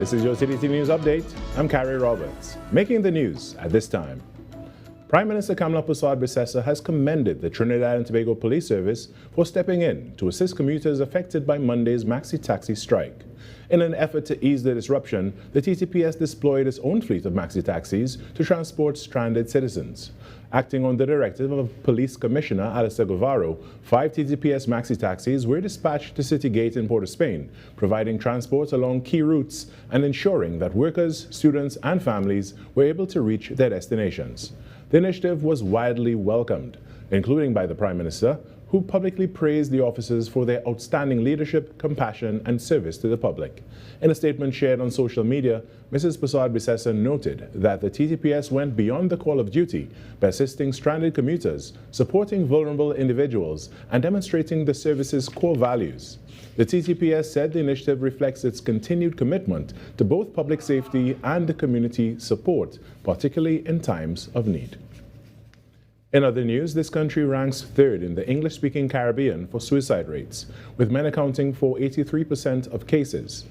This is your CDT News Update. I'm Carrie Roberts. Making the news at this time. Prime Minister Kamla Persad-Bissessar has commended the Trinidad and Tobago Police Service for stepping in to assist commuters affected by Monday's maxi-taxi strike. In an effort to ease the disruption, the TTPS deployed its own fleet of maxi-taxis to transport stranded citizens. Acting on the directive of Police Commissioner Alistair Guevara, 5 TTPS maxi-taxis were dispatched to City Gate in Port of Spain, providing transport along key routes and ensuring that workers, students and families were able to reach their destinations. The initiative was widely welcomed, including by the Prime Minister, who publicly praised the officers for their outstanding leadership, compassion and service to the public. In a statement shared on social media, Mrs. Persad-Bissessar noted that the TTPS went beyond the call of duty by assisting stranded commuters, supporting vulnerable individuals and demonstrating the service's core values. The TTPS said the initiative reflects its continued commitment to both public safety and community support, particularly in times of need. In other news, this country ranks third in the English-speaking Caribbean for suicide rates, with men accounting for 83% of cases.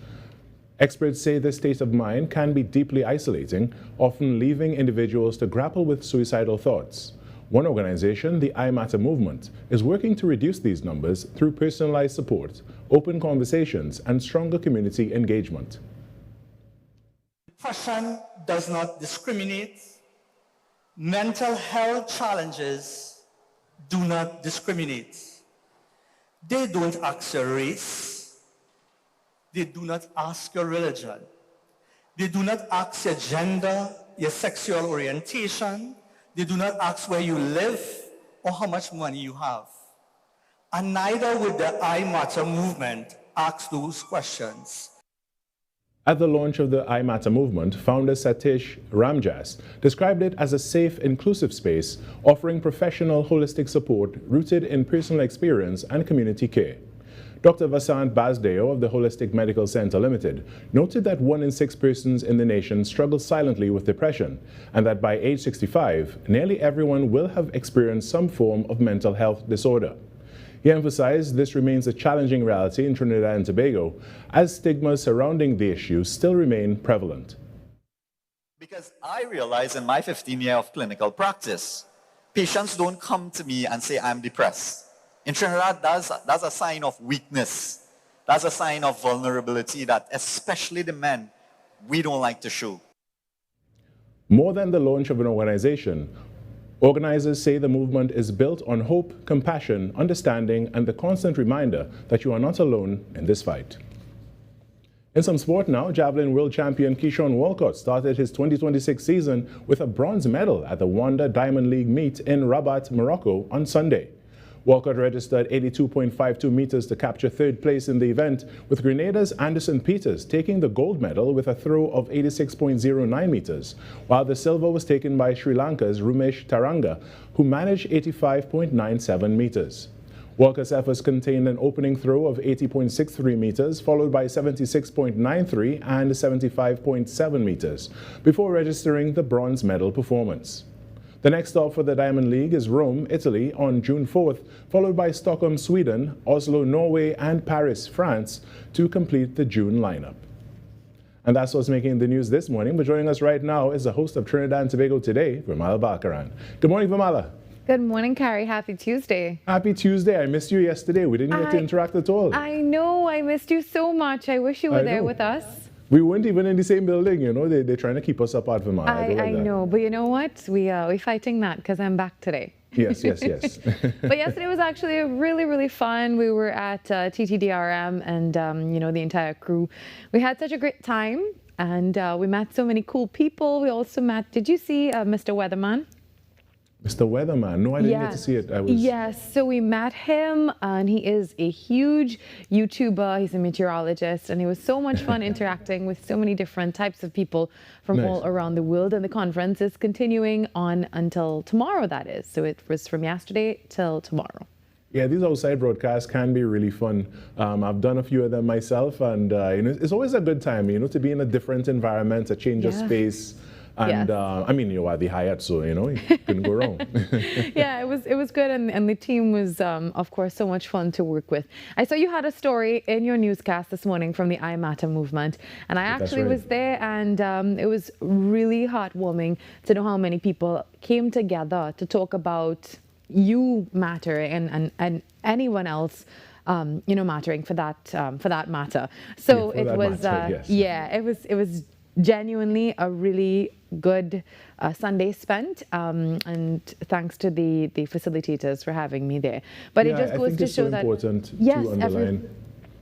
Experts say this state of mind can be deeply isolating, often leaving individuals to grapple with suicidal thoughts. One organization, the I Matter movement, is working to reduce these numbers through personalized support, open conversations, and stronger community engagement. Depression does not discriminate. Mental health challenges do not discriminate. They don't ask your race. They do not ask your religion. They do not ask your gender, your sexual orientation. They do not ask where you live or how much money you have. And neither would the I Matter movement ask those questions. At the launch of the I Matter movement, founder Satish Ramjas described it as a safe, inclusive space offering professional, holistic support rooted in personal experience and community care. Dr. Vasant Basdeo of the Holistic Medical Center Limited noted that 1 in 6 persons in the nation struggle silently with depression, and that by age 65, nearly everyone will have experienced some form of mental health disorder. He emphasized this remains a challenging reality in Trinidad and Tobago, as stigmas surrounding the issue still remain prevalent. Because I realize in my 15 years of clinical practice, patients don't come to me and say, I'm depressed. In Trinidad, that's a sign of weakness. That's a sign of vulnerability that especially the men, we don't like to show. More than the launch of an organization, organizers say the movement is built on hope, compassion, understanding, and the constant reminder that you are not alone in this fight. In some sport now, javelin world champion Keyshawn Walcott started his 2026 season with a bronze medal at the Wanda Diamond League meet in Rabat, Morocco on Sunday. Walcott registered 82.52 meters to capture third place in the event, with Grenada's Anderson Peters taking the gold medal with a throw of 86.09 meters, while the silver was taken by Sri Lanka's Rumesh Taranga, who managed 85.97 meters. Walcott's efforts contained an opening throw of 80.63 meters, followed by 76.93 and 75.7 meters, before registering the bronze medal performance. The next stop for the Diamond League is Rome, Italy on June 4th, followed by Stockholm, Sweden, Oslo, Norway, and Paris, France, to complete the June lineup. And that's what's making the news this morning. But joining us right now is the host of Trinidad and Tobago Today, Virmala Balkaran. Good morning, Virmala. Good morning, Carrie. Happy Tuesday. Happy Tuesday. I missed you yesterday. We didn't get to interact at all. I know. I missed you so much. I wish you were there with us. We weren't even in the same building, you know. They're trying to keep us apart from I know, but you know what? We're fighting that because I'm back today. Yes, yes, yes. But yesterday was actually really, really fun. We were at TTDRM and, you know, the entire crew. We had such a great time and we met so many cool people. We also met, did you see Mr. Weatherman? Mr. Weatherman? No, I didn't get to see it. Yes, so we met him, and he is a huge YouTuber. He's a meteorologist, and it was so much fun interacting with so many different types of people from all around the world. And the conference is continuing on until tomorrow, that is. So it was from yesterday till tomorrow. Yeah, these outside broadcasts can be really fun. I've done a few of them myself, and you know, it's always a good time, you know, to be in a different environment, a change of space. And Yes. I mean, you are the Hyatt, so you couldn't go wrong. Yeah, it was good, and the team was, of course, so much fun to work with. I saw you had a story in your newscast this morning from the I Matter movement, and I actually was there, and it was really heartwarming to know how many people came together to talk about you matter and anyone else. Mattering for that matter. So Yeah, it was, matter, yes. it was genuinely a really good Sunday spent, and thanks to the facilitators for having me there. But it just goes to show that important yes, to underline.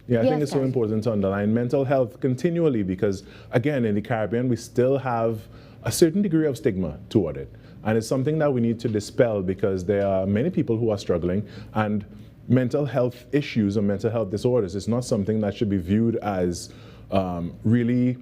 I think it's so important to underline mental health continually because, again, in the Caribbean, we still have a certain degree of stigma toward it. And it's something that we need to dispel because there are many people who are struggling, and mental health issues or mental health disorders is not something that should be viewed as really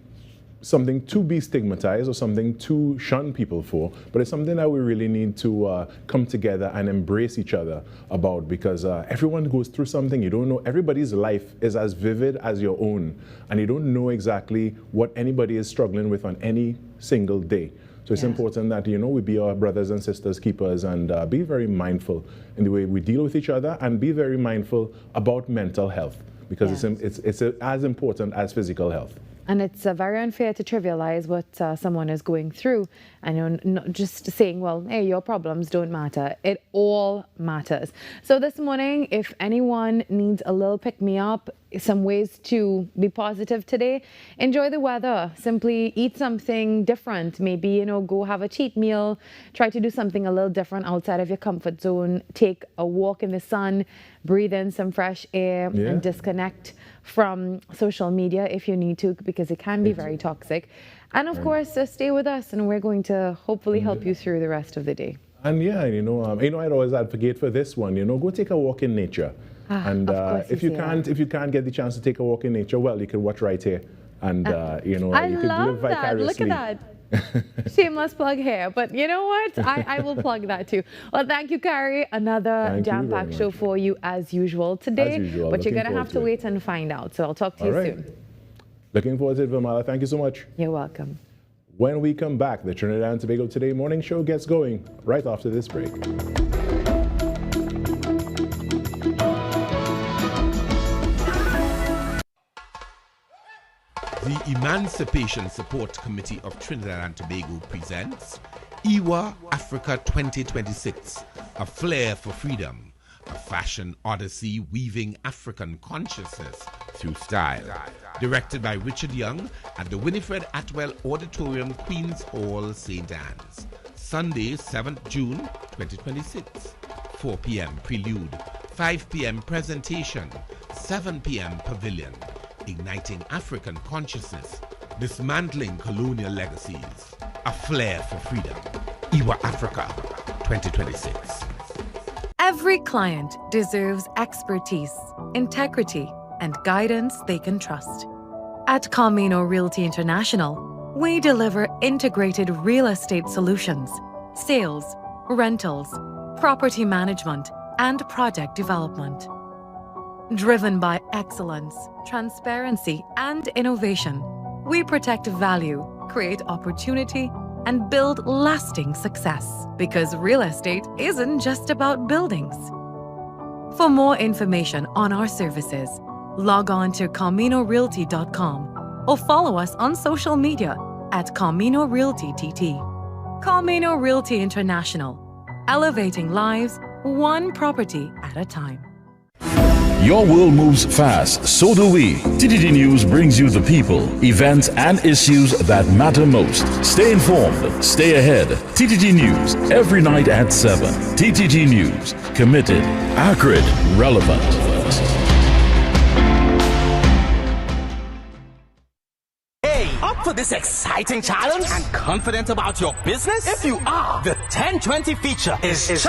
something to be stigmatized or something to shun people for, but it's something that we really need to come together and embrace each other about because everyone goes through something. You don't know, everybody's life is as vivid as your own, and you don't know exactly what anybody is struggling with on any single day. So it's important that, we be our brothers and sisters keepers and be very mindful in the way we deal with each other and be very mindful about mental health because it's as important as physical health. And it's very unfair to trivialize what someone is going through and not just saying, well, hey, your problems don't matter. It all matters. So this morning, if anyone needs a little pick-me-up, some ways to be positive today, enjoy the weather. Simply eat something different. Maybe, go have a cheat meal. Try to do something a little different outside of your comfort zone. Take a walk in the sun, breathe in some fresh air, and disconnect from social media if you need to, because it can be very toxic. And of course, stay with us, and we're going to hopefully help you through the rest of the day. And I'd always advocate for this one. Go take a walk in nature. And if you can't get the chance to take a walk in nature, well, you can watch right here, and you can live vicariously. Look at that. Shameless plug here, but you know what? I will plug that too. Well, thank you, Carrie. Another jam-packed show for you as usual today, but you're going to have to wait and find out. So I'll talk to you soon. Looking forward to it, Virmala. Thank you so much. You're welcome. When we come back, the Trinidad and Tobago Today morning show gets going right after this break. The Emancipation Support Committee of Trinidad and Tobago presents IWA Africa 2026, a flair for freedom, a fashion odyssey weaving African consciousness through style. Directed by Richard Young at the Winifred Atwell Auditorium, Queen's Hall, St. Anne's. Sunday, 7th June 2026. 4 p.m. Prelude, 5 p.m. Presentation, 7 p.m. Pavilion. Igniting African consciousness, dismantling colonial legacies, a flair for freedom. IWA Africa 2026. Every client deserves expertise, integrity, and guidance they can trust. At Camino Realty International, we deliver integrated real estate solutions, sales, rentals, property management, and project development. Driven by excellence, transparency, and innovation, we protect value, create opportunity, and build lasting success. Because real estate isn't just about buildings. For more information on our services, log on to CaminoRealty.com or follow us on social media at Camino Realty TT. Camino Realty International, elevating lives one property at a time. Your world moves fast, so do we. TTT News brings you the people, events, and issues that matter most. Stay informed, stay ahead. TTT News, every night at 7. TTT News, committed, accurate, relevant. Up for this exciting challenge and confident about your business? If you are, the 1020 feature is just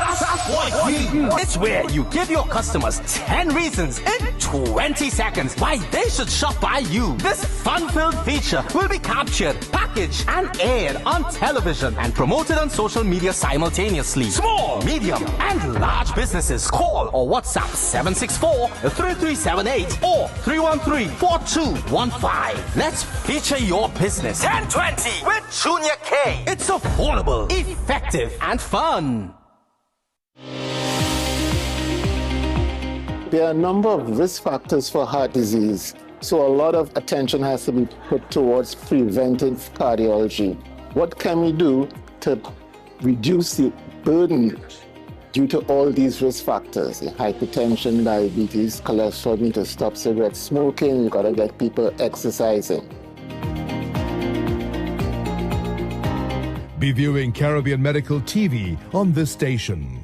what you need. It's where you give your customers 10 reasons in 20 seconds why they should shop by you. This fun-filled feature will be captured, packaged, and aired on television and promoted on social media simultaneously. Small, medium, and large businesses call or WhatsApp 764-3378 or 313-4215. Let's feature your business. 1020 with Junior K. It's affordable, effective, and fun. There are a number of risk factors for heart disease, so a lot of attention has to be put towards preventive cardiology. What can we do to reduce the burden due to all these risk factors? Hypertension, diabetes, cholesterol, we need to stop cigarette smoking, we've got to get people exercising. Be viewing Caribbean Medical TV on this station.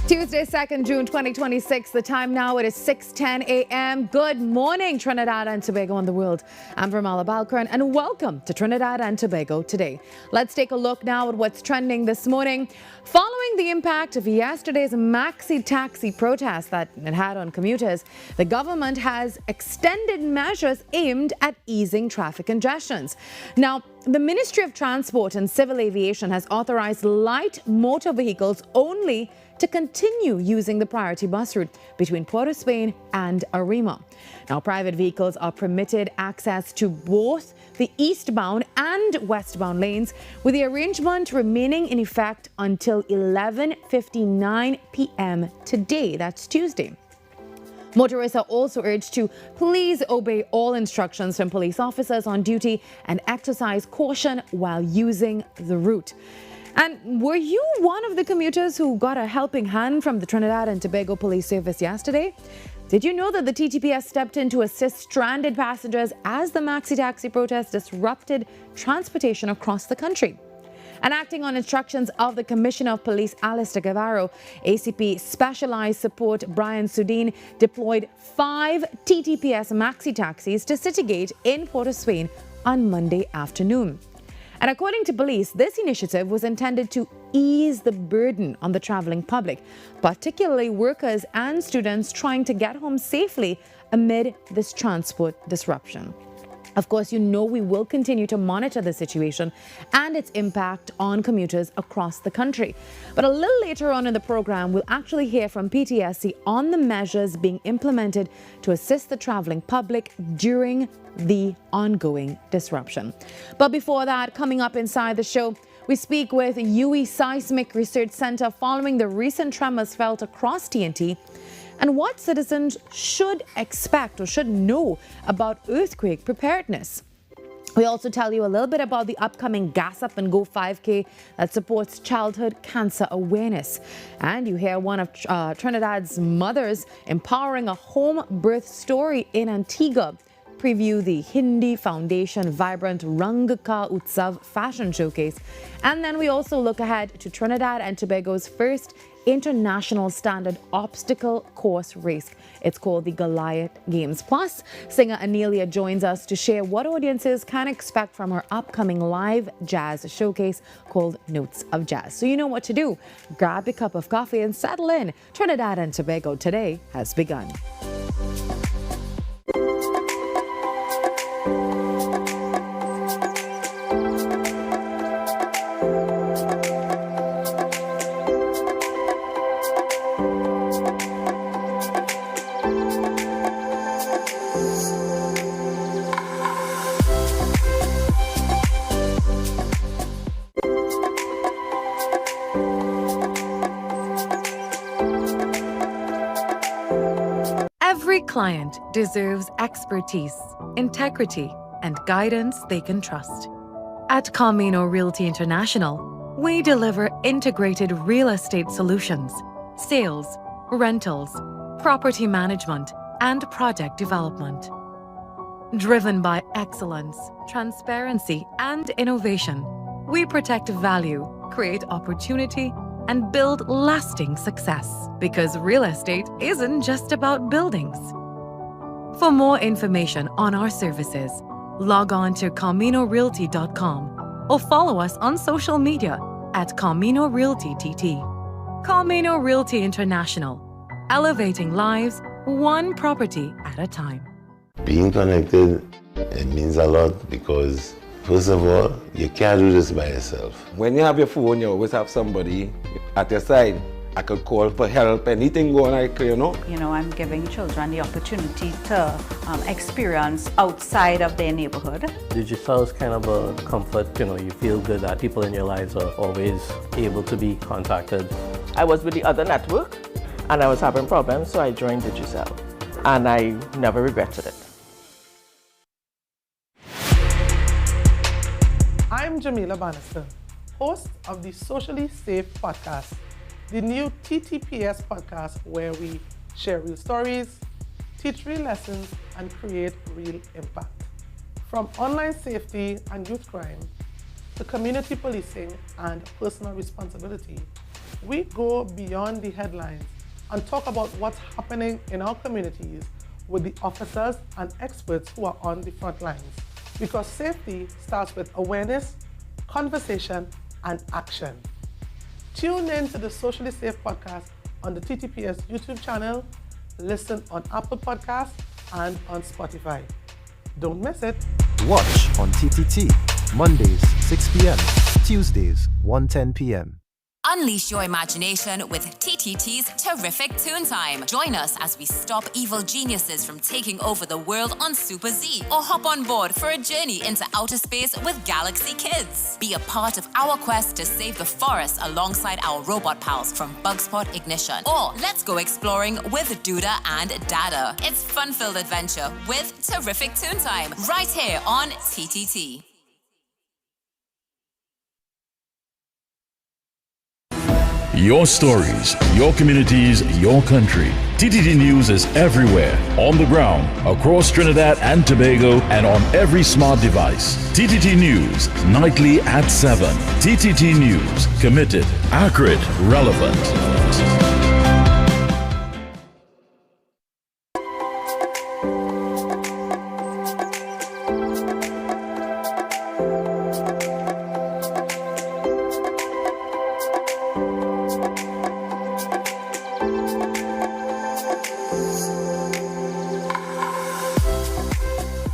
Tuesday, 2nd June 2026. The time now, it is 6:10 a.m. Good morning, Trinidad and Tobago and the world. I'm Virmala Balkaran, and welcome to Trinidad and Tobago Today. Let's take a look now at what's trending this morning. Following the impact of yesterday's maxi-taxi protest that it had on commuters, the government has extended measures aimed at easing traffic congestions. Now, the Ministry of Transport and Civil Aviation has authorized light motor vehicles only to continue using the priority bus route between Port of Spain and Arima. Now, private vehicles are permitted access to both the eastbound and westbound lanes, with the arrangement remaining in effect until 11:59 p.m. today. That's Tuesday. Motorists are also urged to please obey all instructions from police officers on duty and exercise caution while using the route. And were you one of the commuters who got a helping hand from the Trinidad and Tobago Police Service yesterday? Did you know that the TTPS stepped in to assist stranded passengers as the maxi-taxi protest disrupted transportation across the country? And acting on instructions of the Commissioner of Police, Alistair Guevara, ACP Specialized Support Brian Sudin deployed 5 TTPS maxi-taxis to Citygate in Port of Spain on Monday afternoon. And according to police, this initiative was intended to ease the burden on the traveling public, particularly workers and students trying to get home safely amid this transport disruption. Of course, you know we will continue to monitor the situation and its impact on commuters across the country. But a little later on in the program, we'll actually hear from PTSC on the measures being implemented to assist the traveling public during the ongoing disruption. But before that, coming up inside the show, we speak with UE Seismic Research Center following the recent tremors felt across TNT and what citizens should expect or should know about earthquake preparedness. We also tell you a little bit about the upcoming Gas Up and Go 5K that supports childhood cancer awareness. And you hear one of Trinidad's mothers empowering a home birth story in Antigua. Preview the Hindi Foundation Vibrant Rang Ka Utsav Fashion Showcase. And then we also look ahead to Trinidad and Tobago's first international standard obstacle course race. It's called the Goliath Games. Plus, singer Anelia joins us to share what audiences can expect from her upcoming live jazz showcase called Notes of Jazz. So you know what to do. Grab a cup of coffee and settle in. Trinidad and Tobago Today has begun. Every client deserves expertise, integrity, and guidance they can trust. At Camino Realty International, we deliver integrated real estate solutions, sales, rentals, property management, and project development. Driven by excellence, transparency, and innovation, we protect value, create opportunity, and build lasting success. Because real estate isn't just about buildings. For more information on our services, log on to CaminoRealty.com or follow us on social media at Camino Realty TT. Camino Realty International, elevating lives one property at a time. Being connected, it means a lot because, first of all, you can't do this by yourself. When you have your phone, you always have somebody at your side. I could call for help, anything going on, you know. You know, I'm giving children the opportunity to experience outside of their neighborhood. Digital is kind of a comfort, you know, you feel good that people in your lives are always able to be contacted. I was with the other network and I was having problems, so I joined Digicel and I never regretted it. I'm Jamila Bannister, host of the Socially Safe podcast, the new TTPS podcast where we share real stories, teach real lessons, and create real impact. From online safety and youth crime to community policing and personal responsibility, we go beyond the headlines and talk about what's happening in our communities with the officers and experts who are on the front lines. Because safety starts with awareness, conversation, and action. Tune in to the Socially Safe podcast on the TTPS YouTube channel, listen on Apple Podcasts and on Spotify. Don't miss it. Watch on TTT, Mondays 6 p.m., Tuesdays 1:10 p.m. Unleash your imagination with TTT's Terrific Toon Time. Join us as we stop evil geniuses from taking over the world on Super Z, or hop on board for a journey into outer space with Galaxy Kids. Be a part of our quest to save the forest alongside our robot pals from Bugspot Ignition. Or let's go exploring with Duda and Dada. It's fun-filled adventure with Terrific Toon Time right here on TTT. Your stories, your communities, your country. TTT News is everywhere, on the ground, across Trinidad and Tobago, and on every smart device. TTT News, nightly at 7. TTT News, committed, accurate, relevant.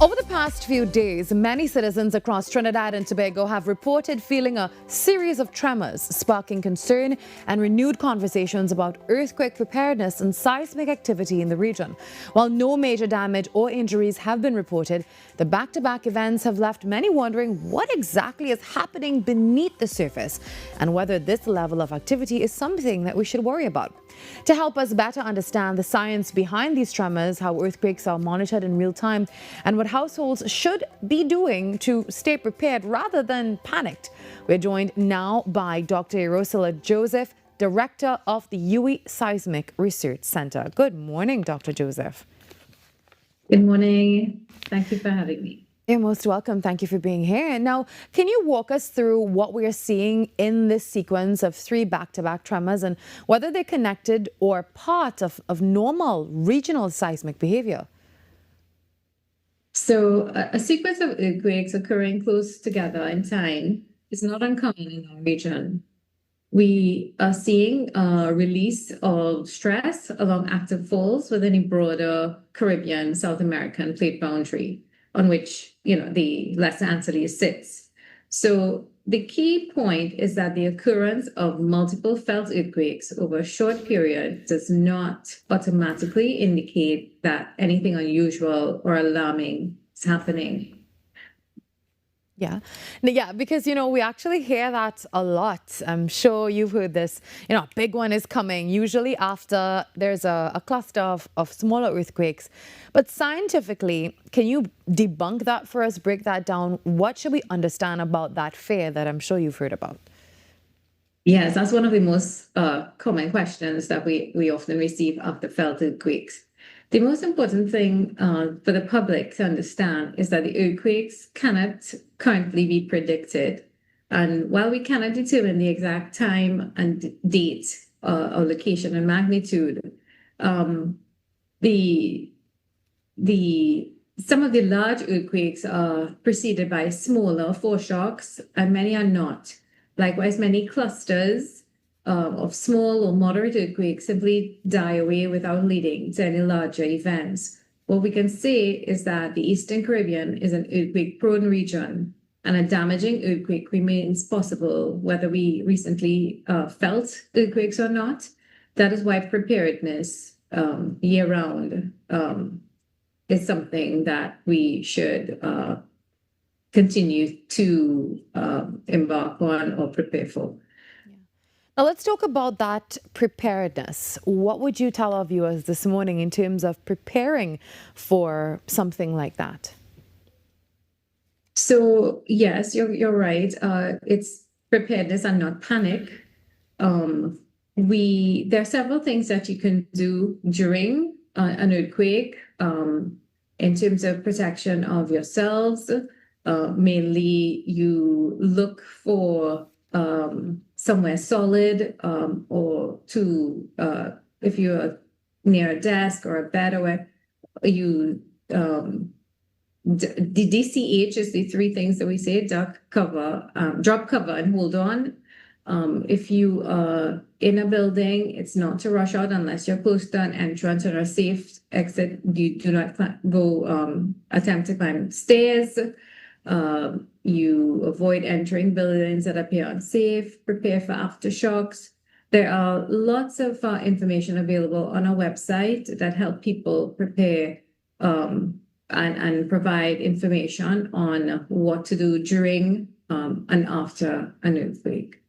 Over the past few days, many citizens across Trinidad and Tobago have reported feeling a series of tremors, sparking concern and renewed conversations about earthquake preparedness and seismic activity in the region. While no major damage or injuries have been reported, the back-to-back events have left many wondering what exactly is happening beneath the surface and whether this level of activity is something that we should worry about. To help us better understand the science behind these tremors, how earthquakes are monitored in real time, and what households should be doing to stay prepared rather than panicked, we're joined now by Dr. Rosella Joseph, Director of the UWI Seismic Research Center. Good morning, Dr. Joseph. Good morning. Thank you for having me. You're most welcome. Thank you for being here. Now, can you walk us through what we are seeing in this sequence of 3 back-to-back tremors and whether they're connected or part of normal regional seismic behavior? So a sequence of earthquakes occurring close together in time is not uncommon in our region. We are seeing a release of stress along active faults within a broader Caribbean, South American plate boundary on which, the Lesser Antilles sits. So the key point is that the occurrence of multiple felt earthquakes over a short period does not automatically indicate that anything unusual or alarming is happening. Yeah, because, we actually hear that a lot. I'm sure you've heard this. A big one is coming, usually after there's a cluster of smaller earthquakes. But scientifically, can you debunk that for us, break that down? What should we understand about that fear that I'm sure you've heard about? Yes, that's one of the most common questions that we often receive after felt earthquakes. The most important thing for the public to understand is that the earthquakes cannot currently be predicted. And while we cannot determine the exact time and date or location and magnitude, some of the large earthquakes are preceded by smaller foreshocks, and many are not. Likewise, many clusters of small or moderate earthquakes simply die away without leading to any larger events. What we can say is that the Eastern Caribbean is an earthquake-prone region, and a damaging earthquake remains possible whether we recently felt earthquakes or not. That is why preparedness year-round is something that we should continue to embark on or prepare for. Now let's talk about that preparedness. What would you tell our viewers this morning in terms of preparing for something like that? So yes, you're right. It's preparedness and not panic. There are several things that you can do during an earthquake in terms of protection of yourselves. Mainly, you look for somewhere solid, or to if you're near a desk or a bed, or where you the DCH is the three things that we say: duck, cover, drop, cover, and hold on. If you are in a building, it's not to rush out unless you're close to an entrance or a safe exit. You do not go attempt to climb stairs. You avoid entering buildings that appear unsafe. Prepare for aftershocks. There are lots of information available on our website that help people prepare and provide information on what to do during and after an earthquake.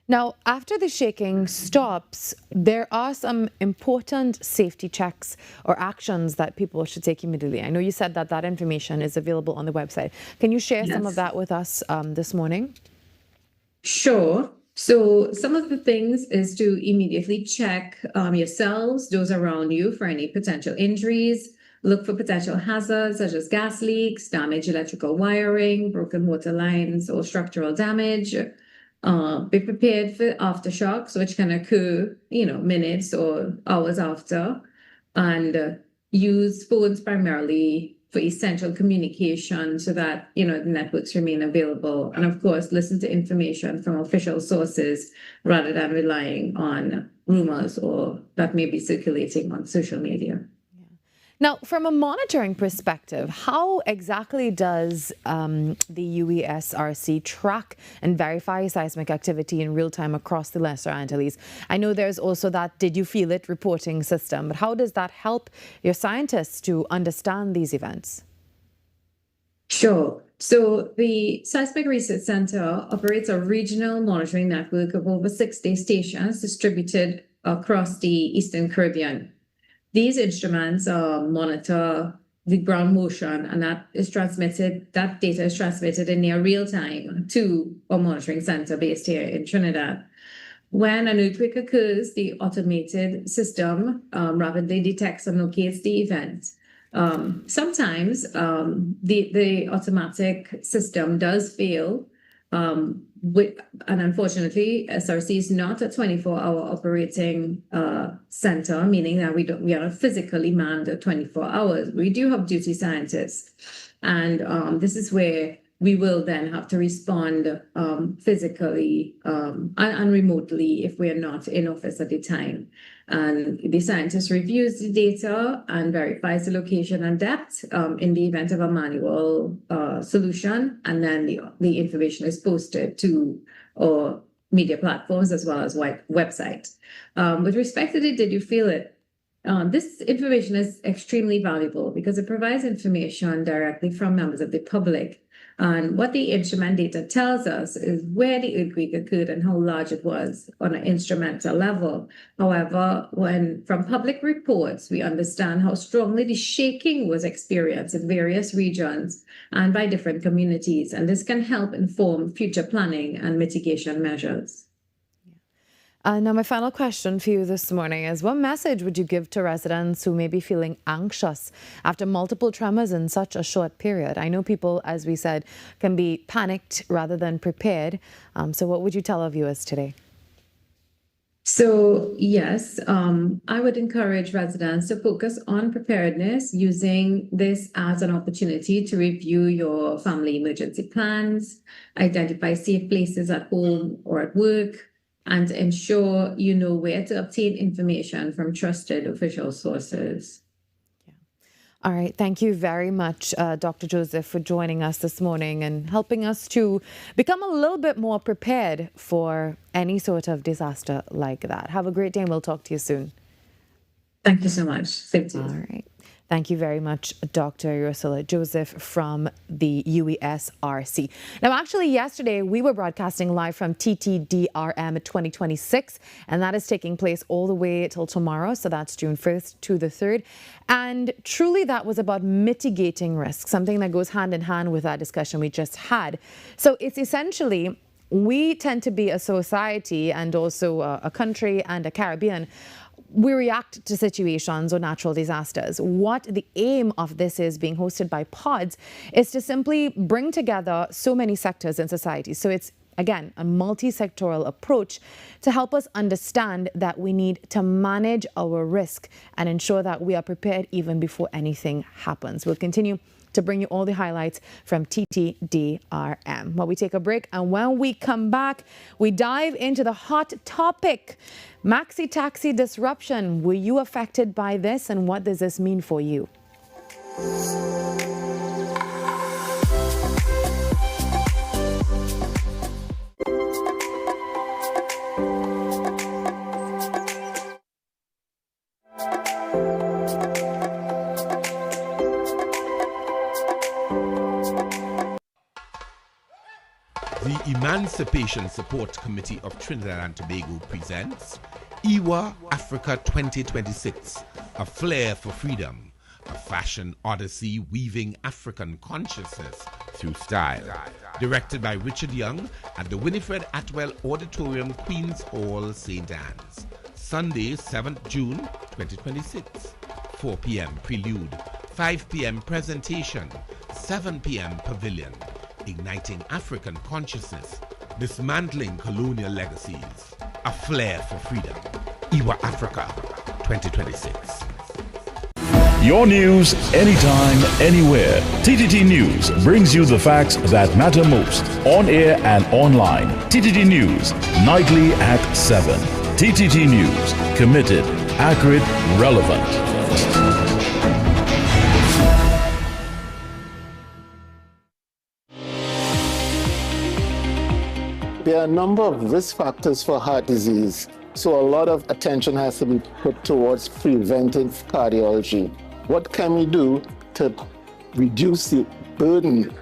Now, after the shaking stops, there are some important safety checks or actions that people should take immediately. I know you said that that information is available on the website. Can you share some of that with us this morning? Sure. So some of the things is to immediately check yourselves, those around you, for any potential injuries. Look for potential hazards such as gas leaks, damaged electrical wiring, broken water lines, or structural damage. Be prepared for aftershocks, which can occur, minutes or hours after, and use phones primarily for essential communication so that, the networks remain available. And of course, listen to information from official sources rather than relying on rumors or that may be circulating on social media. Now, from a monitoring perspective, how exactly does the UESRC track and verify seismic activity in real time across the Lesser Antilles? I know there's also that Did You Feel It reporting system, but how does that help your scientists to understand these events? Sure. So the Seismic Research Center operates a regional monitoring network of over 60 stations distributed across the Eastern Caribbean. These instruments monitor the ground motion, and that data is transmitted in near real time to a monitoring center based here in Trinidad. When an earthquake occurs, the automated system rapidly detects and locates the event. Sometimes the automatic system does fail, and unfortunately, SRC is not a 24-hour operating center, meaning that we are not physically manned at 24 hours. We do have duty scientists, and this is where we will then have to respond physically and remotely if we are not in office at the time. And the scientist reviews the data and verifies the location and depth in the event of a manual solution, and then the information is posted to our media platforms as well as website. With respect to the Did You Feel It? This information is extremely valuable because it provides information directly from members of the public. And what the instrument data tells us is where the earthquake occurred and how large it was on an instrumental level. However, from public reports, we understand how strongly the shaking was experienced in various regions and by different communities. And this can help inform future planning and mitigation measures. Now, my final question for you this morning is, what message would you give to residents who may be feeling anxious after multiple tremors in such a short period? I know people, as we said, can be panicked rather than prepared. So what would you tell our viewers today? So yes, I would encourage residents to focus on preparedness, using this as an opportunity to review your family emergency plans, identify safe places at home or at work, and ensure you know where to obtain information from trusted official sources. All right. Thank you very much, Dr. Joseph, for joining us this morning and helping us to become a little bit more prepared for any sort of disaster like that. Have a great day, and we'll talk to you soon. Thank you so much. Same to you. All right. Thank you very much, Dr. Ursula Joseph from the UESRC. Now, actually, yesterday we were broadcasting live from TTDRM 2026, and that is taking place all the way till tomorrow. So that's June 1st to the 3rd. And truly, that was about mitigating risk, something that goes hand in hand with that discussion we just had. So it's essentially, we tend to be a society and also a country and a Caribbean. We react to situations or natural disasters. What the aim of this is, being hosted by pods, is to simply bring together so many sectors in society. So it's, again, a multi-sectoral approach to help us understand that we need to manage our risk and ensure that we are prepared even before anything happens. We'll continue to bring you all the highlights from TTDRM. While we take a break, and when we come back, we dive into the hot topic, maxi taxi disruption. Were you affected by this, and what does this mean for you? The Emancipation Support Committee of Trinidad and Tobago presents IWA Africa 2026, a flair for freedom, a fashion odyssey weaving African consciousness through style. Directed by Richard Young at the Winifred Atwell Auditorium, Queen's Hall, St. Anne's. Sunday, 7th June 2026. 4 p.m. Prelude, 5 p.m. Presentation, 7 p.m. Pavilion. Igniting African consciousness, dismantling colonial legacies, a flair for freedom. IWA Africa 2026. Your news, anytime, anywhere. TTT News brings you the facts that matter most, on air and online. TTT News, nightly at 7. TTT News, committed, accurate, relevant. There are a number of risk factors for heart disease, so a lot of attention has to be put towards preventive cardiology. What can we do to reduce the burden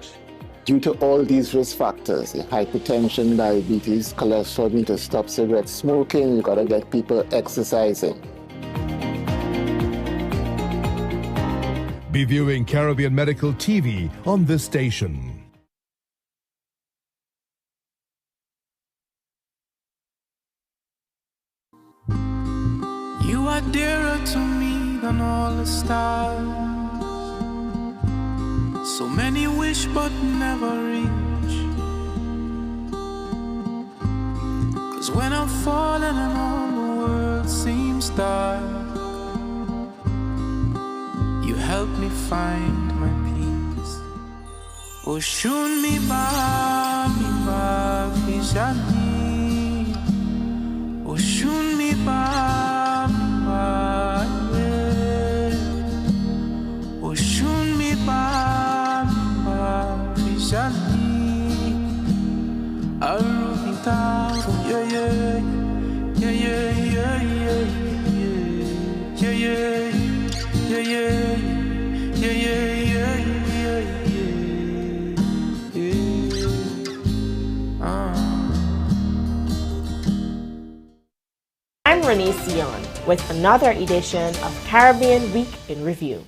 due to all these risk factors? Hypertension, diabetes, cholesterol, we need to stop cigarette smoking, you gotta get people exercising. Be viewing Caribbean Medical TV on this station. You are dearer to me than all the stars. So many wish but never reach. 'Cause when I'm falling and all the world seems dark, you help me find my peace. Oh, shun mi ba, pishani. Oh, shun mi ba. I'm Renee Sion with another edition of Caribbean Week in Review.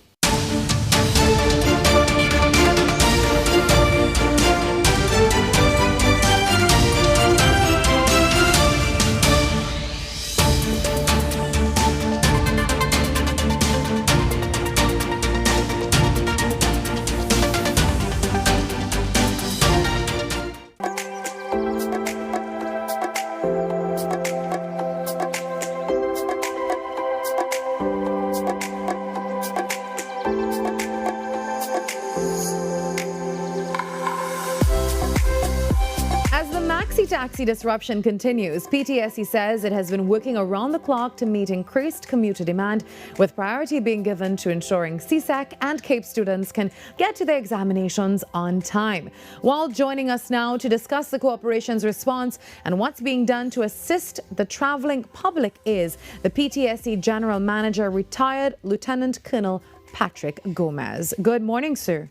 Maxi-taxi disruption continues. PTSC says it has been working around the clock to meet increased commuter demand, with priority being given to ensuring CSEC and CAPE students can get to their examinations on time. While joining us now to discuss the corporation's response and what's being done to assist the traveling public is the PTSC General Manager, retired Lieutenant Colonel Patrick Gomez. Good morning, sir.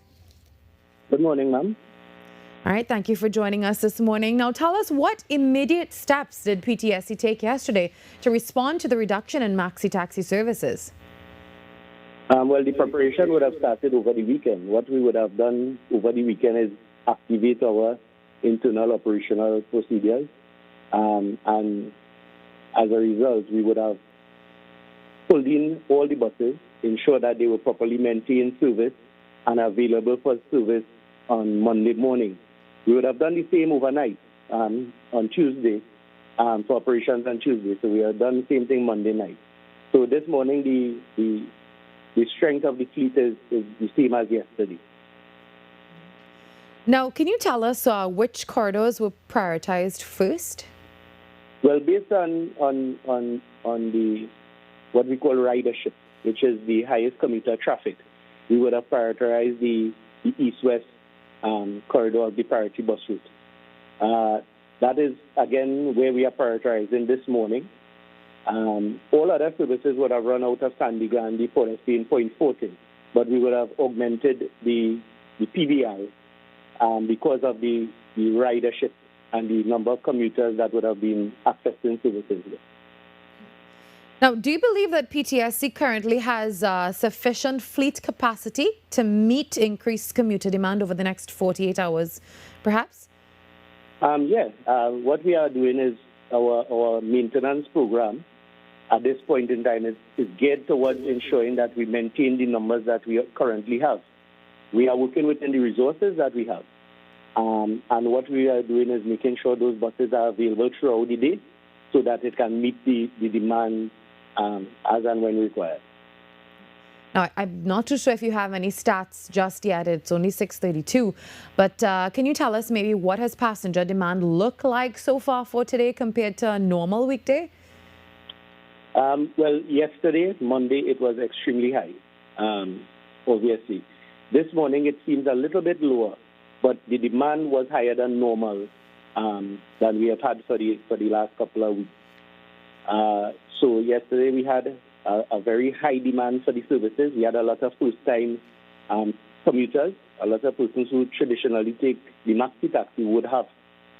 Good morning, ma'am. All right, thank you for joining us this morning. Now tell us, what immediate steps did PTSC take yesterday to respond to the reduction in maxi-taxi services? Well, the preparation would have started over the weekend. What we would have done over the weekend is activate our internal operational procedures. And as a result, we would have pulled in all the buses, ensure that they were properly maintained service and available for service on Monday morning. We would have done the same overnight on Tuesday for operations on Tuesday. So we have done the same thing Monday night. So this morning, the strength of the fleet is the same as yesterday. Now, can you tell us which corridors were prioritized first? Well, based on the what we call ridership, which is the highest commuter traffic, we would have prioritized the east-west corridor of the priority bus route. That is, again, where we are prioritizing this morning. All other services would have run out of Sandy Gandhi, Port Spain, Point Fortin, but we would have augmented the PBR because of the ridership and the number of commuters that would have been accessing services. Now, do you believe that PTSC currently has sufficient fleet capacity to meet increased commuter demand over the next 48 hours, perhaps? Yes. What we are doing is our maintenance program at this point in time is geared towards ensuring that we maintain the numbers that we currently have. We are working within the resources that we have. And what we are doing is making sure those buses are available throughout the day so that it can meet the demand as and when required. Now, I'm not too sure if you have any stats just yet. It's only 6:32. But can you tell us maybe what has passenger demand look like so far for today compared to a normal weekday? Well, yesterday, Monday, it was extremely high, obviously. This morning, it seems a little bit lower, but the demand was higher than normal than we have had for the last couple of weeks. So yesterday we had a very high demand for the services. We had a lot of first-time commuters, a lot of persons who traditionally take the maxi-taxi would have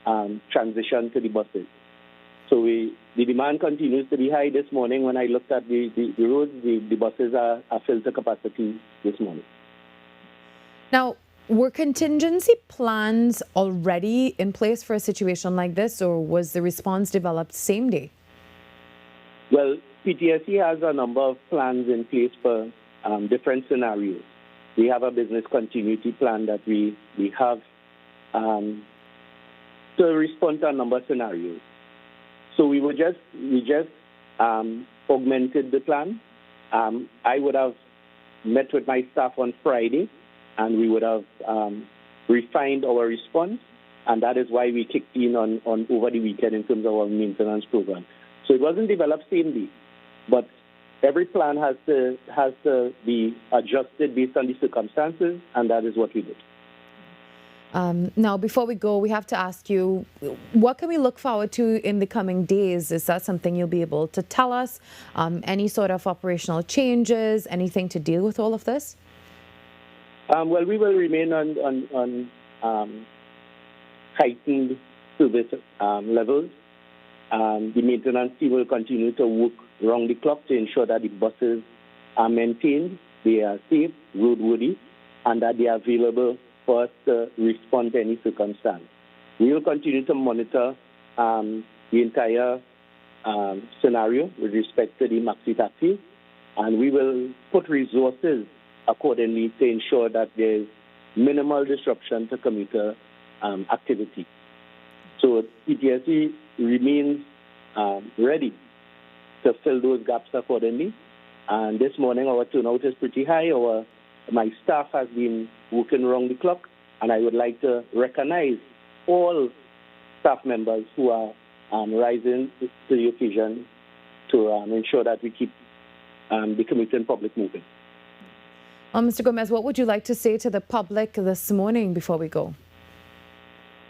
transitioned to the buses. So the demand continues to be high this morning. When I looked at the roads, the buses are filled to capacity this morning. Now, were contingency plans already in place for a situation like this, or was the response developed same day? Well, PTSC has a number of plans in place for different scenarios. We have a business continuity plan that we have to respond to a number of scenarios. So we just augmented the plan. I would have met with my staff on Friday, and we would have refined our response, and that is why we kicked in on over the weekend in terms of our maintenance program. So it wasn't developed same day, but every plan has to be adjusted based on the circumstances, and that is what we did. Now, before we go, we have to ask you, what can we look forward to in the coming days? Is that something you'll be able to tell us? Any sort of operational changes, anything to deal with all of this? Well, we will remain on heightened service levels. The maintenance team will continue to work round the clock to ensure that the buses are maintained, they are safe, roadworthy, and that they are available for us to respond to any circumstance. We will continue to monitor the entire scenario with respect to the maxi taxis, and we will put resources accordingly to ensure that there is minimal disruption to commuter activity. So PTSC remains ready to fill those gaps accordingly. And this morning our turnout is pretty high. My staff has been working around the clock, and I would like to recognize all staff members who are rising to the occasion to ensure that we keep the community and public moving. Mr. Gomez, what would you like to say to the public this morning before we go?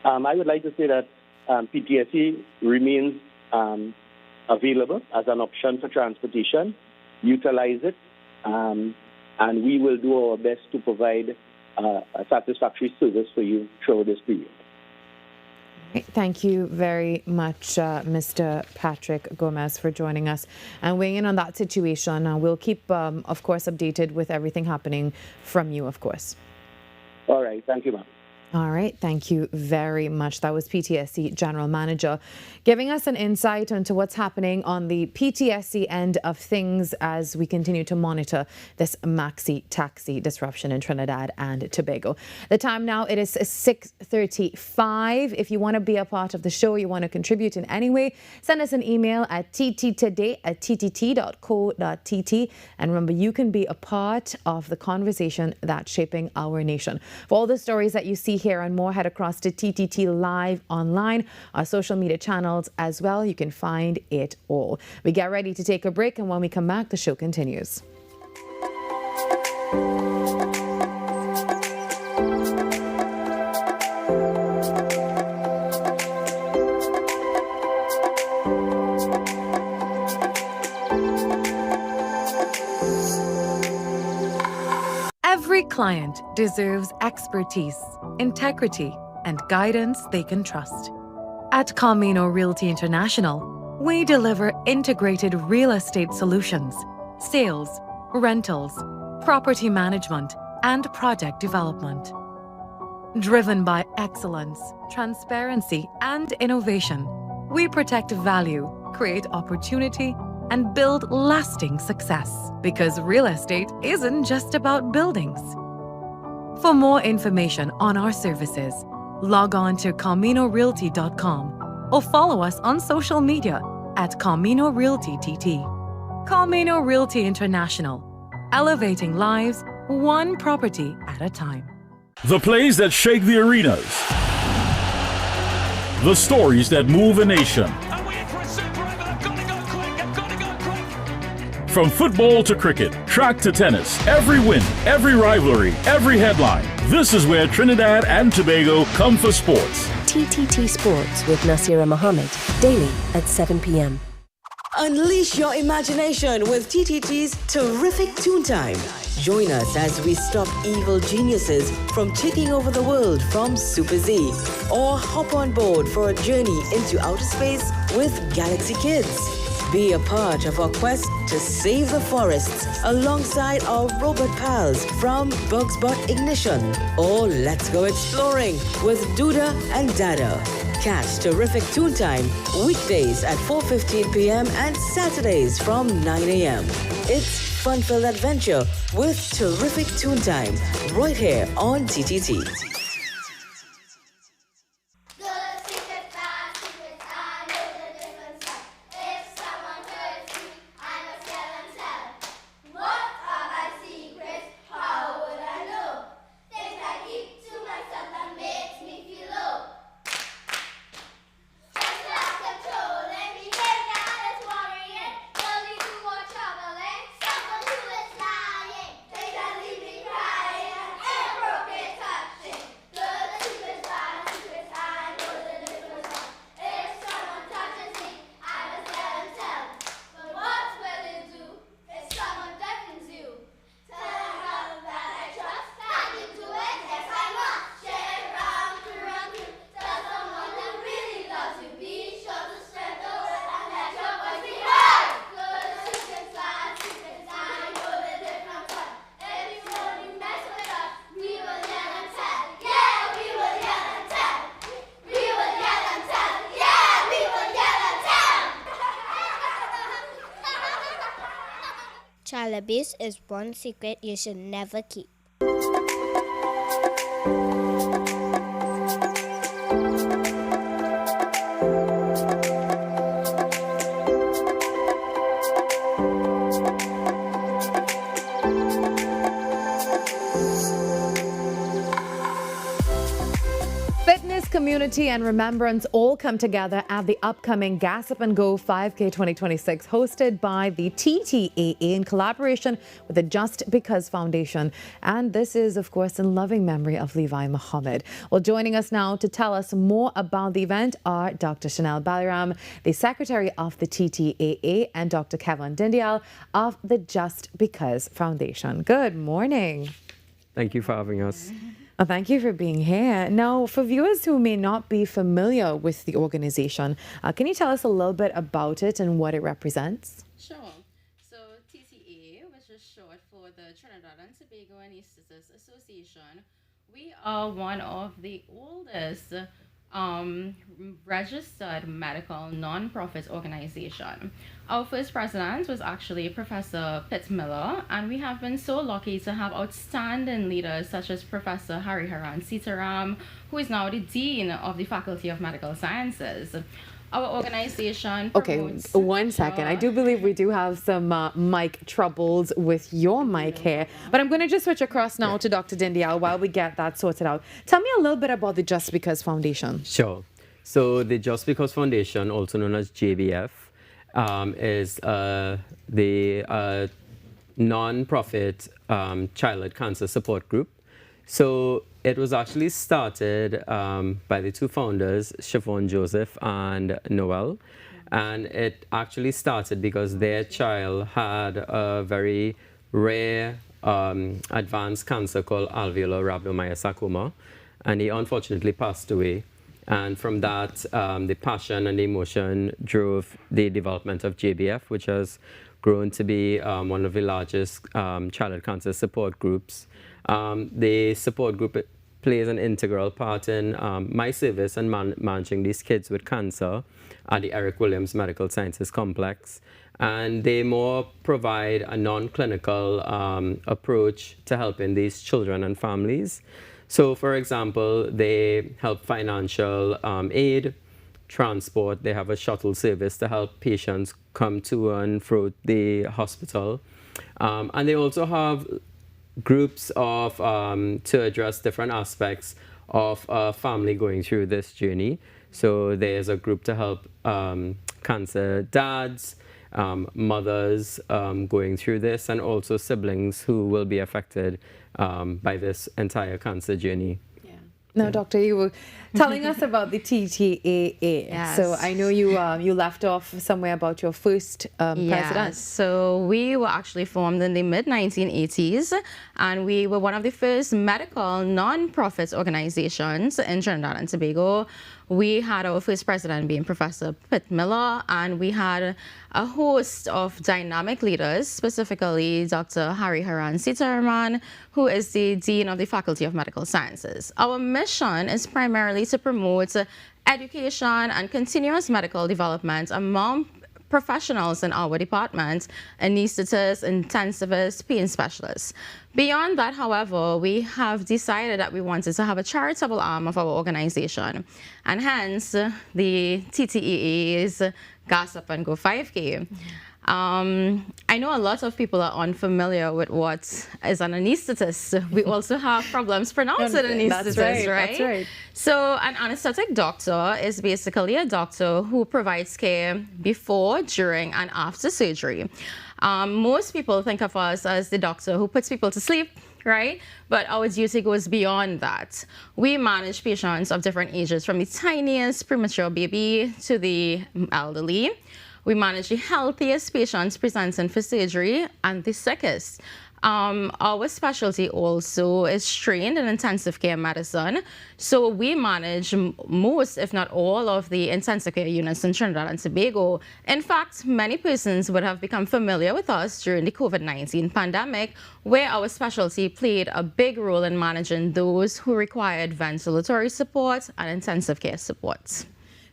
I would like to say that PTSE remains available as an option for transportation. Utilize it, and we will do our best to provide a satisfactory service for you throughout this period. Thank you very much, Mr. Patrick Gomez, for joining us and weighing in on that situation. We'll keep, of course, updated with everything happening from you, of course. All right. Thank you, ma'am. All right. Thank you very much. That was PTSE General Manager giving us an insight into what's happening on the PTSE end of things as we continue to monitor this maxi taxi disruption in Trinidad and Tobago. The time now, it is 6:35. If you want to be a part of the show, you want to contribute in any way, send us an email at tttoday@ttt.co.tt. And remember, you can be a part of the conversation that's shaping our nation. For all the stories that you see here and more, head across to TTT Live online, our social media channels as well. You can find it all. We get ready to take a break, and when we come back, the show continues. Every client deserves expertise, integrity, and guidance they can trust. At Camino Realty International, we deliver integrated real estate solutions, sales, rentals, property management, and project development. Driven by excellence, transparency, and innovation, we protect value, create opportunity, and build lasting success. Because real estate isn't just about buildings. For more information on our services, log on to CaminoRealty.com or follow us on social media at Camino Realty TT. Camino Realty International, elevating lives one property at a time. The plays that shake the arenas. The stories that move a nation. From football to cricket, track to tennis, every win, every rivalry, every headline. This is where Trinidad and Tobago come for sports. TTT Sports with Nasira Mohammed, daily at 7 p.m. Unleash your imagination with TTT's terrific Toontime. Join us as we stop evil geniuses from taking over the world from Super Z. Or hop on board for a journey into outer space with Galaxy Kids. Be a part of our quest to save the forests alongside our robot pals from Bugsbot Ignition. Or let's go exploring with Duda and Dada. Catch terrific Toontime weekdays at 4:15 p.m. and Saturdays from 9 a.m. It's fun-filled adventure with terrific Toontime right here on TTT. Chalabis is one secret you should never keep. Unity and remembrance all come together at the upcoming Gas Up and Go 5K 2026, hosted by the TTAA in collaboration with the Just Because Foundation. And this is, of course, in loving memory of Levi Muhammad. Well, joining us now to tell us more about the event are Dr. Chanel Balaram, the Secretary of the TTAA, and Dr. Kevin Dindial of the Just Because Foundation. Good morning. Thank you for having us. Well, thank you for being here. Now, for viewers who may not be familiar with the organization, can you tell us a little bit about it and what it represents? Sure. So TTA, which is short for the Trinidad and Tobago Anesthetists Association, we are one of the oldest registered medical non-profit organization. Our first president was actually Professor Pitt Miller, and we have been so lucky to have outstanding leaders such as Professor Hariharan Sitaram, who is now the Dean of the Faculty of Medical Sciences. Our organization promotes... Okay, one second. I do believe we do have some mic troubles with your mic here, but I'm going to just switch across now to Dr. Dindial while we get that sorted out. Tell me a little bit about the Just Because Foundation. Sure. So the Just Because Foundation, also known as JBF, is the non-profit childhood cancer support group. So it was actually started by the two founders, Siobhan Joseph and Noel. And it actually started because their child had a very rare advanced cancer called alveolar rhabdomyosarcoma. And he unfortunately passed away. And from that, the passion and the emotion drove the development of JBF, which has grown to be one of the largest childhood cancer support groups. The support group plays an integral part in my service and managing these kids with cancer at the Eric Williams Medical Sciences Complex. And they more provide a non-clinical approach to helping these children and families. So, for example, they help financial aid, transport. They have a shuttle service to help patients come to and fro the hospital. And they also have groups of to address different aspects of a family going through this journey. So there's a group to help cancer dads, mothers going through this, and also siblings who will be affected by this entire cancer journey. Now, Doctor, you were telling us about the TTAA. Yes. So I know you you left off somewhere about your first president. So we were actually formed in the mid-1980s, and we were one of the first medical non-profit organizations in Trinidad and Tobago. We had our first president being Professor Pitt Miller, and we had a host of dynamic leaders, specifically Dr. Hariharan Sitaram, who is the Dean of the Faculty of Medical Sciences. Our mission is primarily to promote education and continuous medical development among professionals in our department, anesthetists, intensivists, pain specialists. Beyond that, however, we have decided that we wanted to have a charitable arm of our organization, and hence the TTAA's Gas Up and Go 5K. I know a lot of people are unfamiliar with what is an anesthetist. We also have problems pronouncing anesthetist, right? That's right. So an anesthetic doctor is basically a doctor who provides care before, during, and after surgery. Most people think of us as the doctor who puts people to sleep, right? But our duty goes beyond that. We manage patients of different ages, from the tiniest premature baby to the elderly. We manage the healthiest patients presenting for surgery and the sickest. Our specialty also is trained in intensive care medicine. So we manage most, if not all, of the intensive care units in Trinidad and Tobago. In fact, many persons would have become familiar with us during the COVID-19 pandemic, where our specialty played a big role in managing those who required ventilatory support and intensive care support.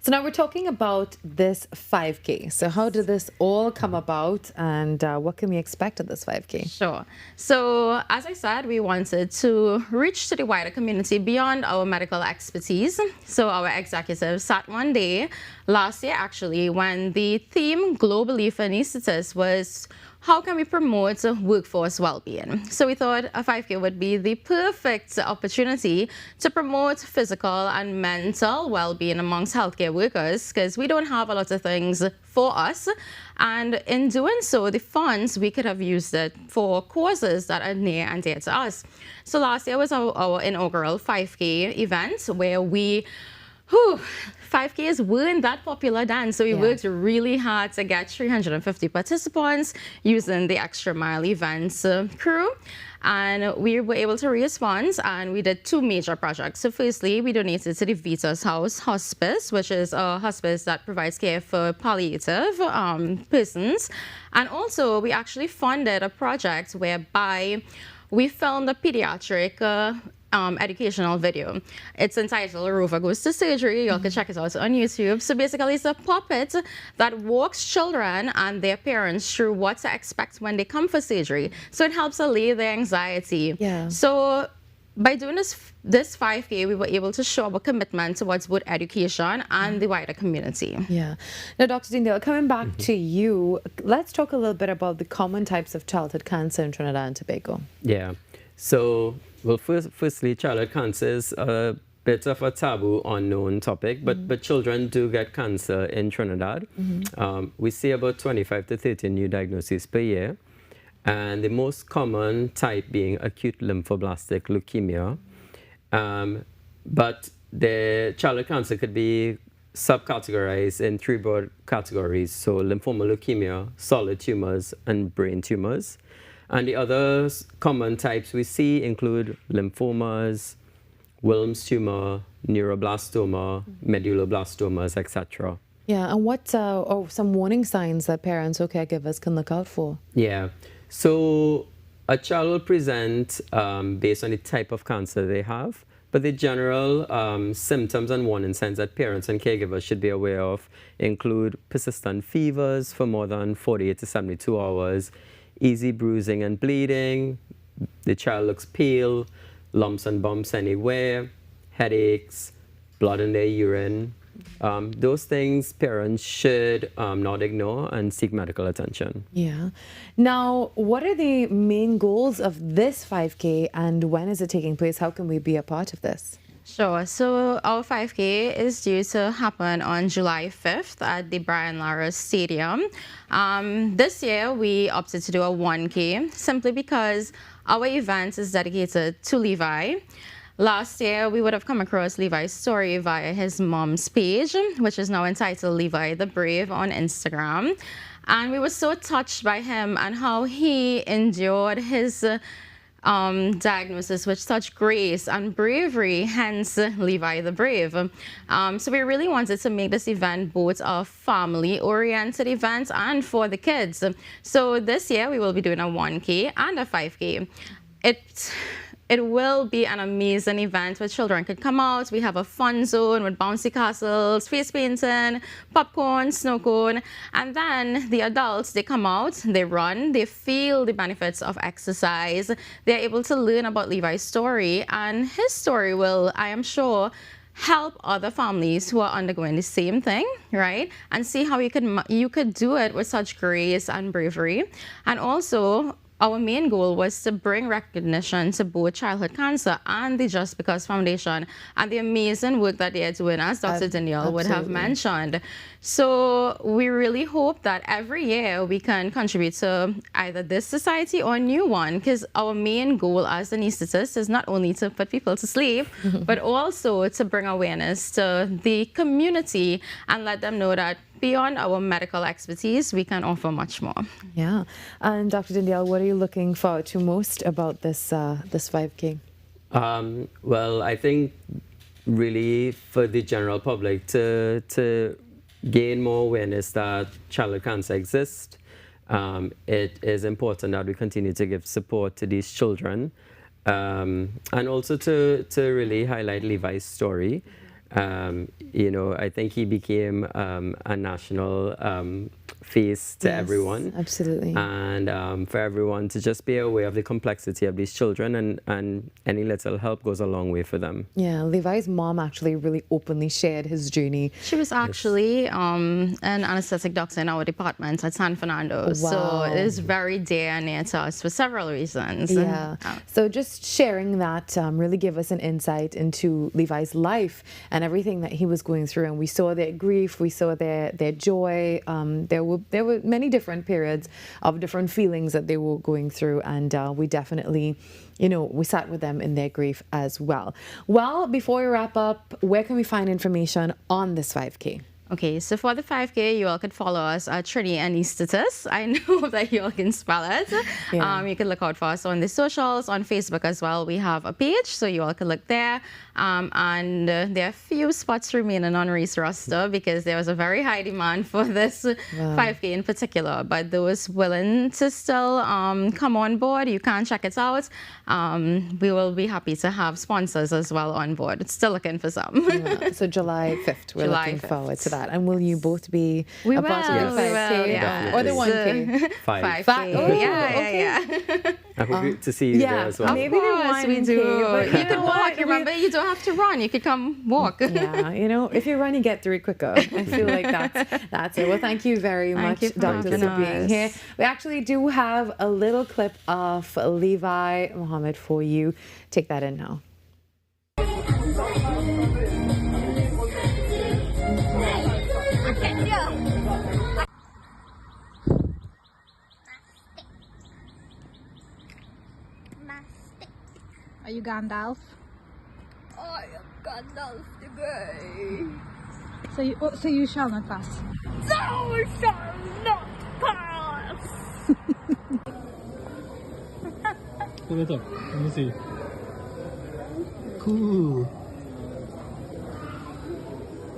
So now we're talking about this 5K. So how did this all come about, and what can we expect at this 5K? Sure. So as I said, we wanted to reach to the wider community beyond our medical expertise. So our executives sat one day last year, actually, when the theme globally for anesthetists was how can we promote workforce well-being? So we thought a 5K would be the perfect opportunity to promote physical and mental well-being amongst healthcare workers, because we don't have a lot of things for us. And in doing so, the funds, we could have used it for causes that are near and dear to us. So last year was our inaugural 5K event where we 5Ks weren't that popular then, so we worked really hard to get 350 participants using the Extra Mile Events crew. And we were able to raise funds, and we did two major projects. So firstly, we donated to the Vita's House Hospice, which is a hospice that provides care for palliative persons. And also, we actually funded a project whereby we filmed a pediatric educational video. It's entitled Rover Goes to Surgery. You all can check it out on YouTube. So basically, it's a puppet that walks children and their parents through what to expect when they come for surgery. So it helps allay their anxiety. So by doing this 5K, we were able to show our commitment towards both education and the wider community. Yeah. Now, Dr. Dindale, coming back to you, let's talk a little bit about the common types of childhood cancer in Trinidad and Tobago. Yeah. So, well, firstly, childhood cancer is a bit of a taboo, unknown topic, but children do get cancer in Trinidad. We see about 25 to 30 new diagnoses per year, and the most common type being acute lymphoblastic leukemia. But the childhood cancer could be subcategorized in three broad categories: so lymphoma, leukemia, solid tumors, and brain tumors. And the other common types we see include lymphomas, Wilms tumor, neuroblastoma, medulloblastomas, etc. Yeah, and what some warning signs that parents or caregivers can look out for? Yeah, so a child will present based on the type of cancer they have, but the general symptoms and warning signs that parents and caregivers should be aware of include persistent fevers for more than 48 to 72 hours, easy bruising and bleeding, the child looks pale, lumps and bumps anywhere, headaches, blood in their urine. Those things parents should not ignore and seek medical attention. Yeah. Now, what are the main goals of this 5K and when is it taking place? How can we be a part of this? Sure. So our 5K is due to happen on July 5th at the Brian Lara Stadium. This year, we opted to do a 1K simply because our event is dedicated to Levi. Last year, we would have come across Levi's story via his mom's page, which is now entitled Levi the Brave on Instagram. And we were so touched by him and how he endured his diagnosis with such grace and bravery, hence Levi the Brave. So we really wanted to make this event both a family-oriented event and for the kids. So this year we will be doing a 1K and a 5K. It will be an amazing event where children can come out. We have a fun zone with bouncy castles, face painting, popcorn, snow cone. And then the adults, they come out, they run, they feel the benefits of exercise. They're able to learn about Levi's story. And his story will, I am sure, help other families who are undergoing the same thing, right? And see how you could do it with such grace and bravery. And also, our main goal was to bring recognition to both childhood cancer and the Just Because Foundation and the amazing work that they are doing, as Dr. Danielle would have mentioned. So we really hope that every year we can contribute to either this society or a new one, because our main goal as anesthetists is not only to put people to sleep, but also to bring awareness to the community and let them know that beyond our medical expertise, we can offer much more. Yeah. And Dr. Dindale, what are you looking forward to most about this 5K? Well, I think really for the general public to gain more awareness that childhood cancer exists, it is important that we continue to give support to these children, and also to really highlight Levi's story. You know, I think he became a national face to Yes, everyone. absolutely. And for everyone to just be aware of the complexity of these children, and any little help goes a long way for them. Yeah, Levi's mom actually really openly shared his journey. She was actually an anesthetic doctor in our department at San Fernando. So Wow. it is very dear and near to us for several reasons. Yeah. So just sharing that really gave us an insight into Levi's life and everything that he was going through. And we saw their grief, we saw their joy. There were many different periods of different feelings that they were going through. And we definitely, we sat with them in their grief as well. Well, before we wrap up, where can we find information on this 5K? Okay, so for the 5K, you all could follow us at Trini and Estatus. I know that you all can spell it. Yeah. You can look out for us on the socials, on Facebook as well. We have a page, so you all can look there. And there are a few spots remaining on race roster because there was a very high demand for this 5K in particular. But those willing to still come on board, you can check it out. We will be happy to have sponsors as well on board. It's still looking for some. Yeah, so July 5th, we're July looking 5th. forward to that. And will you both be We a will, part of the 5K yeah. or the 1K? 5K. Oh, yeah. I hope to see you there as well. Maybe the Course, 1K. we do. But You can walk. Remember, you don't have to run. You could come walk. Yeah, if you run, you get through it quicker. I feel like that's it. Well, thank you very much, you for doctors, having for being us. here. We actually do have a little clip of Levi Mohammed for you. Take that in now. Are you Gandalf? I am Gandalf the Grey. So you shall not pass. Thou shalt not pass. Pull it up. Let me see. Cool.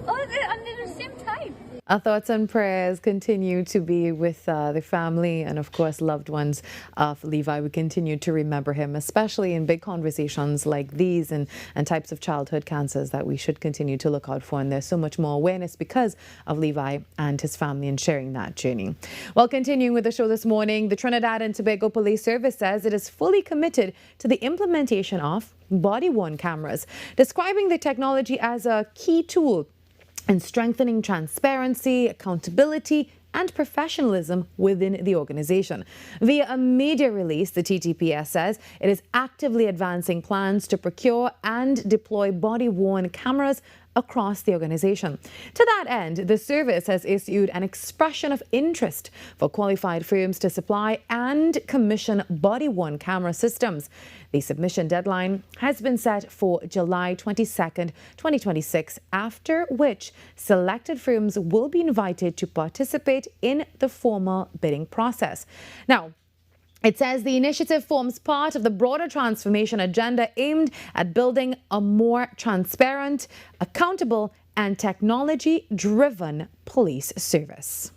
Oh, they're under the same time. Our thoughts and prayers continue to be with the family and, of course, loved ones of Levi. We continue to remember him, especially in big conversations like these and types of childhood cancers that we should continue to look out for. And there's so much more awareness because of Levi and his family and sharing that journey. Well, continuing with the show this morning, the Trinidad and Tobago Police Service says it is fully committed to the implementation of body-worn cameras, describing the technology as a key tool and strengthening transparency, accountability, and professionalism within the organization. Via a media release, the TTPS says it is actively advancing plans to procure and deploy body-worn cameras across the organization. To that end, the service has issued an expression of interest for qualified firms to supply and commission body-worn camera systems. The submission deadline has been set for July 22nd, 2026, after which selected firms will be invited to participate in the formal bidding process. Now, it says the initiative forms part of the broader transformation agenda aimed at building a more transparent, accountable, and technology-driven police service.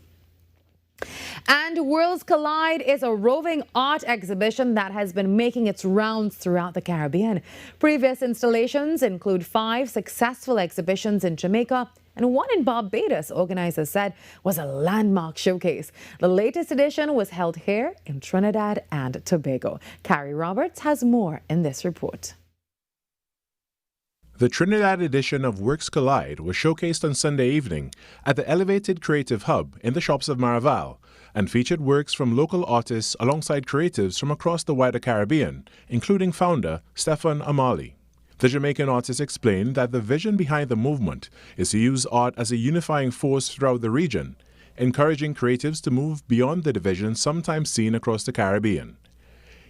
And Worlds Collide is a roving art exhibition that has been making its rounds throughout the Caribbean. Previous installations include 5 successful exhibitions in Jamaica and 1 in Barbados, organizers said, was a landmark showcase. The latest edition was held here in Trinidad and Tobago. Carrie Roberts has more in this report. The Trinidad edition of Works Collide was showcased on Sunday evening at the Elevated Creative Hub in the shops of Maraval and featured works from local artists alongside creatives from across the wider Caribbean, including founder Stefan Amali. The Jamaican artist explained that the vision behind the movement is to use art as a unifying force throughout the region, encouraging creatives to move beyond the divisions sometimes seen across the Caribbean.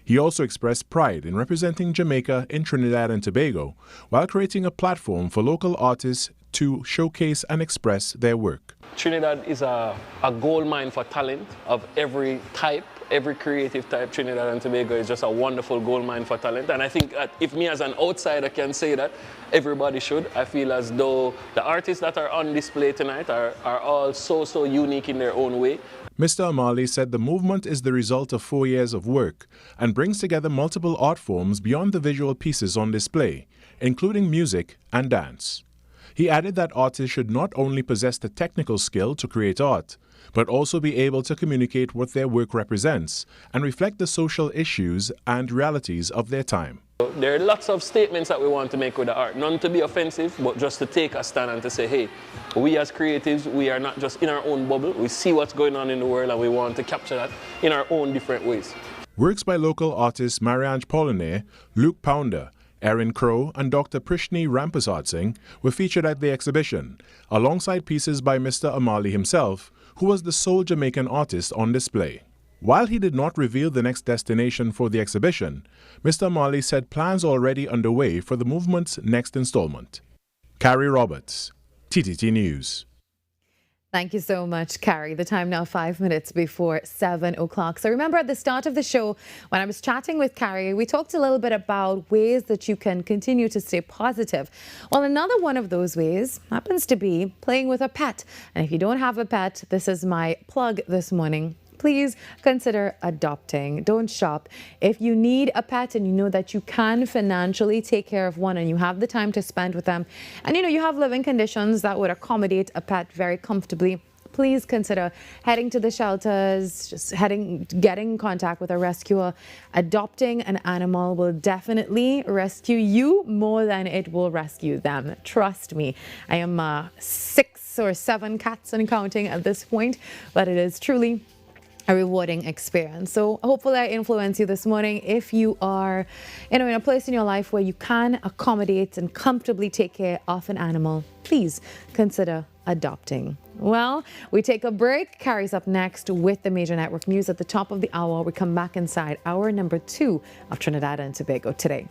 He also expressed pride in representing Jamaica in Trinidad and Tobago while creating a platform for local artists to showcase and express their work. Trinidad is a gold mine for talent of every type, every creative type. Trinidad and Tobago is just a wonderful gold mine for talent. And I think if me as an outsider can say that, everybody should. I feel as though the artists that are on display tonight are all so unique in their own way. Mr. Amali said the movement is the result of 4 years of work and brings together multiple art forms beyond the visual pieces on display, including music and dance. He added that artists should not only possess the technical skill to create art, but also be able to communicate what their work represents and reflect the social issues and realities of their time. There are lots of statements that we want to make with the art, none to be offensive, but just to take a stand and to say, hey, we as creatives, we are not just in our own bubble, we see what's going on in the world and we want to capture that in our own different ways. Works by local artists Marianne Pollinaire, Luke Pounder, Erin Crow and Dr. Prishni Rampasad Singh were featured at the exhibition, alongside pieces by Mr. Amali himself, who was the sole Jamaican artist on display. While he did not reveal the next destination for the exhibition, Mr. Amali said plans already underway for the movement's next installment. Carrie Roberts, TTT News. Thank you so much, Carrie. The time now 5 minutes before 7 o'clock. So remember at the start of the show, when I was chatting with Carrie, we talked a little bit about ways that you can continue to stay positive. Well, another one of those ways happens to be playing with a pet. And if you don't have a pet, this is my plug this morning. Please consider adopting. Don't shop. If you need a pet and you know that you can financially take care of one and you have the time to spend with them, and you have living conditions that would accommodate a pet very comfortably, please consider heading to the shelters, getting in contact with a rescuer. Adopting an animal will definitely rescue you more than it will rescue them. Trust me. I am 6 or 7 cats and counting at this point, but it is truly a rewarding experience. So hopefully I influence you this morning. If you are in a place in your life where you can accommodate and comfortably take care of an animal, please consider adopting. Well, we take a break. Carrie's up next with the major network news at the top of the hour. We come back inside hour number 2 of Trinidad and Tobago Today.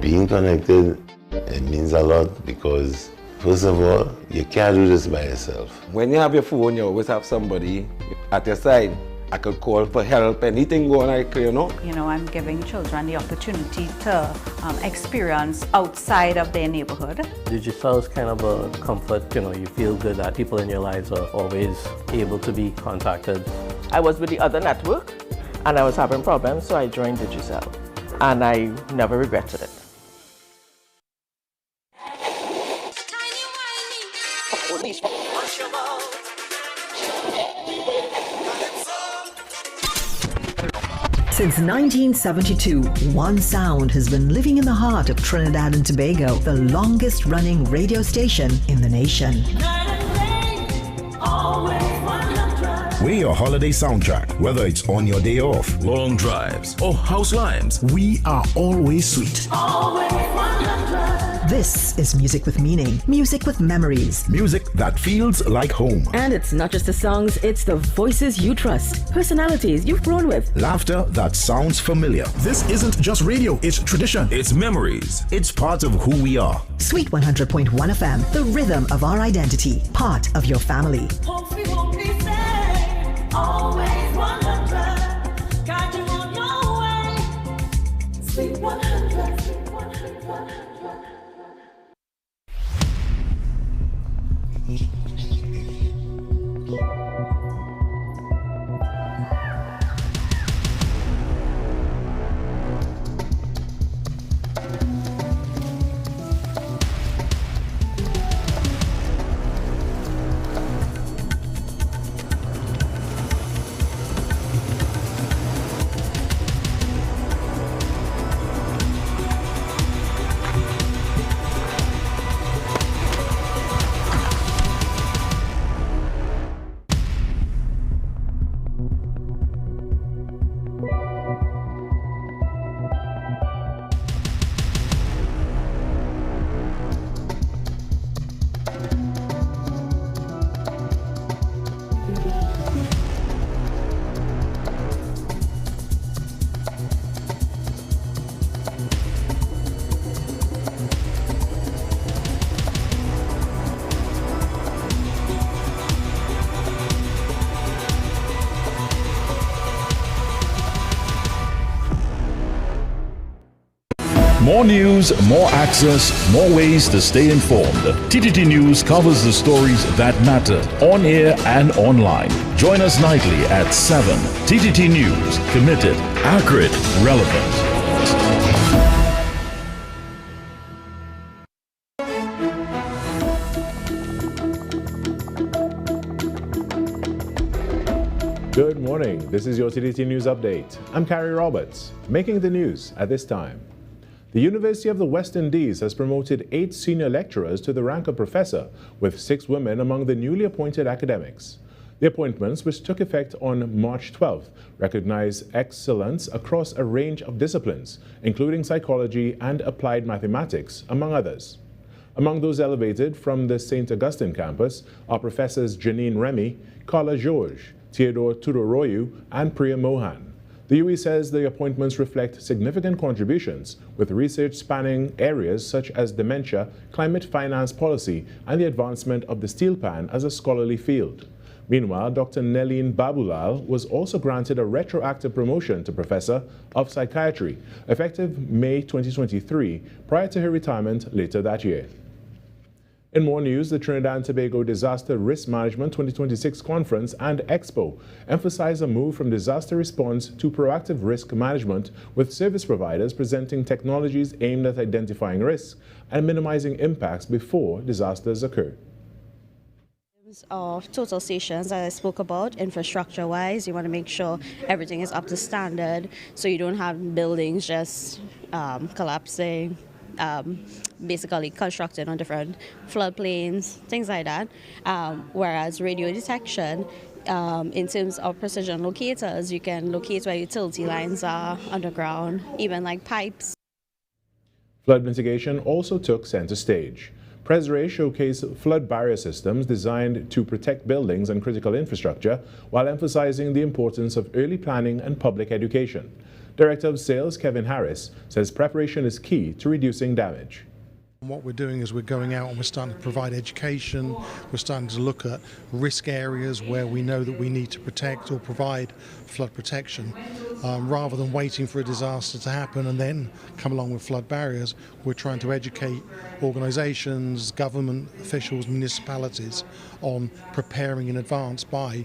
Being connected, it means a lot because, first of all, you can't do this by yourself. When you have your phone, you always have somebody at your side. I could call for help, anything going on, I'm giving children the opportunity to experience outside of their neighborhood. Digital is kind of a comfort, you feel good that people in your lives are always able to be contacted. I was with the other network and I was having problems, so I joined Digicel and I never regretted it. Since 1972, one sound has been living in the heart of Trinidad and Tobago, the longest running radio station in the nation. We're your holiday soundtrack, whether it's on your day off, long drives, or house lives. We are always sweet. This is music with meaning, music with memories. Music that feels like home. And it's not just the songs, it's the voices you trust, personalities you've grown with. Laughter that sounds familiar. This isn't just radio, it's tradition. It's memories. It's part of who we are. Sweet 100.1 FM, the rhythm of our identity, part of your family. Always 100, guide you on your way. Sweet 100, sweet 100. More news, more access, more ways to stay informed. TTT News covers the stories that matter on air and online. Join us nightly at 7. TTT News, committed, accurate, relevant. Good morning. This is your TTT News Update. I'm Carrie Roberts, making the news at this time. The University of the West Indies has promoted 8 senior lecturers to the rank of professor, with 6 women among the newly appointed academics. The appointments, which took effect on March 12th, recognize excellence across a range of disciplines, including psychology and applied mathematics, among others. Among those elevated from the St. Augustine campus are Professors Janine Remy, Carla George, Theodore Tudoroyu, and Priya Mohan. The UE says the appointments reflect significant contributions, with research spanning areas such as dementia, climate finance policy, and the advancement of the steel pan as a scholarly field. Meanwhile, Dr. Nelline Babulal was also granted a retroactive promotion to Professor of Psychiatry, effective May 2023, prior to her retirement later that year. In more news, the Trinidad and Tobago Disaster Risk Management 2026 Conference and Expo emphasize a move from disaster response to proactive risk management, with service providers presenting technologies aimed at identifying risks and minimizing impacts before disasters occur. Of total stations that I spoke about, infrastructure-wise, you want to make sure everything is up to standard, so you don't have buildings just collapsing, basically constructed on different floodplains, things like that. Whereas radio detection, in terms of precision locators, you can locate where utility lines are underground, even like pipes. Flood mitigation also took center stage. PresRay showcased flood barrier systems designed to protect buildings and critical infrastructure, while emphasizing the importance of early planning and public education. Director of Sales Kevin Harris says preparation is key to reducing damage. What we're doing is we're going out and we're starting to provide education. We're starting to look at risk areas where we know that we need to protect or provide flood protection. Rather than waiting for a disaster to happen and then come along with flood barriers, we're trying to educate organisations, government officials, municipalities on preparing in advance by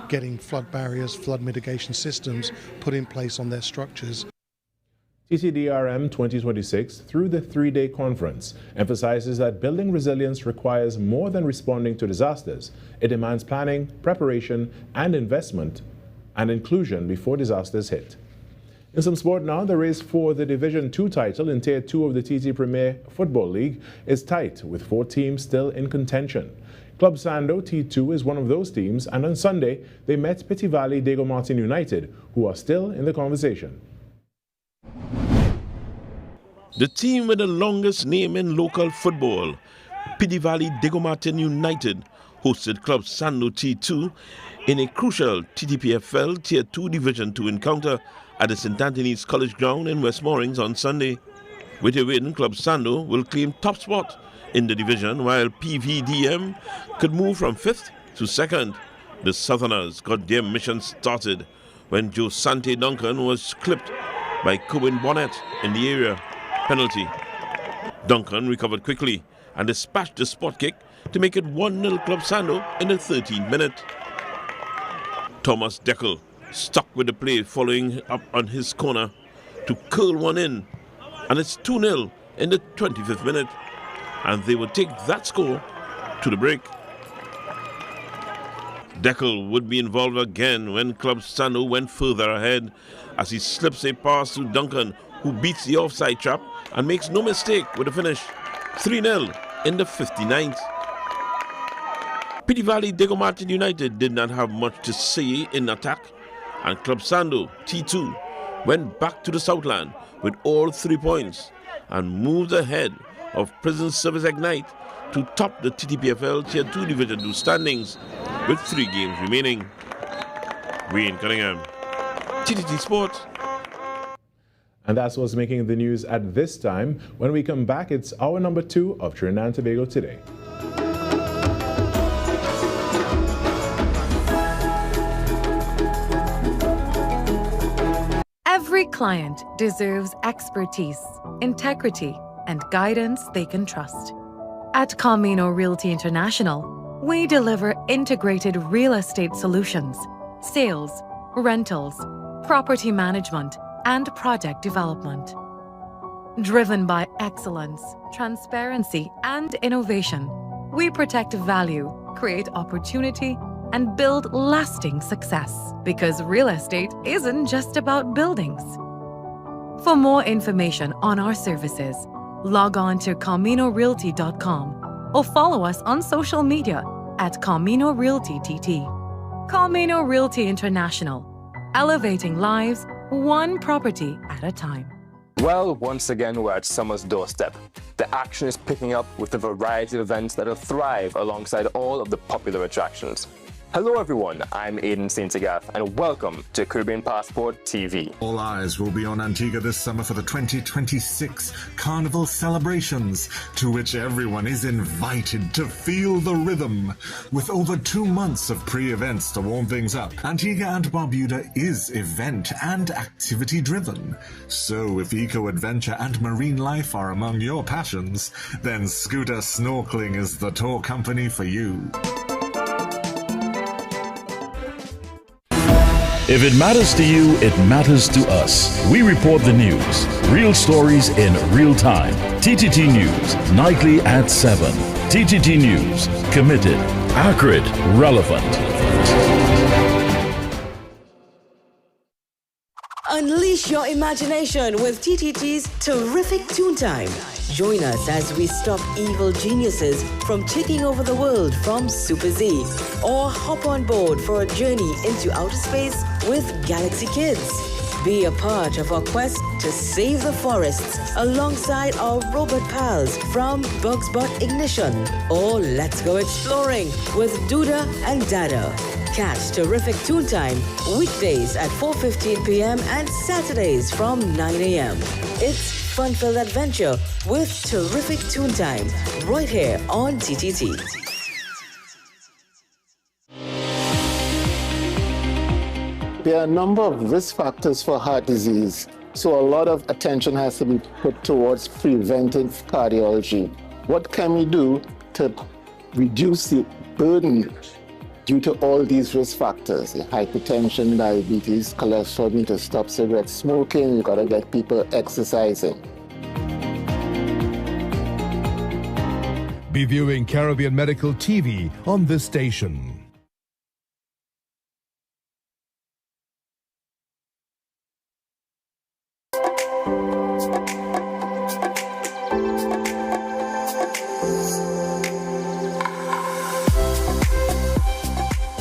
getting flood barriers, flood mitigation systems put in place on their structures. TTDRM 2026, through the 3-day conference, emphasizes that building resilience requires more than responding to disasters. It demands planning, preparation, and investment and inclusion before disasters hit. In some sport now, the race for the Division 2 title in Tier 2 of the TT Premier Football League is tight, with 4 teams still in contention. Club Sando T2 is one of those teams, and on Sunday, they met Pity Valley Diego Martin United, who are still in the conversation. The team with the longest name in local football, Pity Valley Diego Martin United, hosted Club Sando T2 in a crucial TTPFL Tier 2 Division 2 encounter at the St. Anthony's College Ground in West Moorings on Sunday. With a win, Club Sando will claim top spot in the division, while PVDM could move from 5th to 2nd. The Southerners got their mission started when Joe Sante Duncan was clipped by Cohen Bonnet in the area. Penalty. Duncan recovered quickly and dispatched the spot kick to make it 1-0 Club Sando in the 13th minute. Thomas Deckel stuck with the play following up on his corner to curl one in, and it's 2-0 in the 25th minute, and they would take that score to the break. Deckel would be involved again when Club Sando went further ahead as he slips a pass to Duncan, who beats the offside trap and makes no mistake with the finish. 3-0 in the 59th. Pity Valley Diego Martin United did not have much to say in attack, and Club Sando T2 went back to the Southland with all 3 points and moved ahead of Prison Service Ignite to top the TTPFL Tier 2 Division 2 standings with 3 games remaining. Wayne Cunningham, TTT Sports. And that's what's making the news at this time. When we come back, it's hour number 2 of Trinidad and Tobago Today. Every Every client deserves expertise, integrity, and guidance they can trust. At Camino Realty International, we deliver integrated real estate solutions, sales, rentals, property management, and project development. Driven by excellence, transparency, and innovation, we protect value, create opportunity, and build lasting success. Because real estate isn't just about buildings. For more information on our services, log on to CaminoRealty.com or follow us on social media at Camino Realty TT. Camino Realty International, elevating lives one property at a time. Well, once again, we're at summer's doorstep. The action is picking up with a variety of events that'll thrive alongside all of the popular attractions. Hello everyone, I'm Aidan St. Agath and welcome to Caribbean Passport TV. All eyes will be on Antigua this summer for the 2026 Carnival celebrations, to which everyone is invited to feel the rhythm. With over 2 months of pre-events to warm things up, Antigua and Barbuda is event and activity driven. So if eco-adventure and marine life are among your passions, then Scooter Snorkeling is the tour company for you. If it matters to you, it matters to us. We report the news, real stories in real time. TTT News, nightly at 7. TTT News, committed, accurate, relevant. Unleash your imagination with TTT's terrific Toon Time. Join us as we stop evil geniuses from taking over the world from Super Z, or hop on board for a journey into outer space with Galaxy Kids. Be a part of our quest to save the forests alongside our robot pals from Bugs Bot Ignition, or let's go exploring with Duda and Dada. Catch terrific Toon Time weekdays at 4:15 p.m. and Saturdays from 9 a.m. It's fun-filled adventure with terrific Toon Time right here on TTT. There are a number of risk factors for heart disease, so a lot of attention has to be put towards preventive cardiology. What can we do to reduce the burden due to all these risk factors? Hypertension, diabetes, cholesterol, need to stop cigarette smoking, you gotta get people exercising. Be viewing Caribbean Medical TV on this station.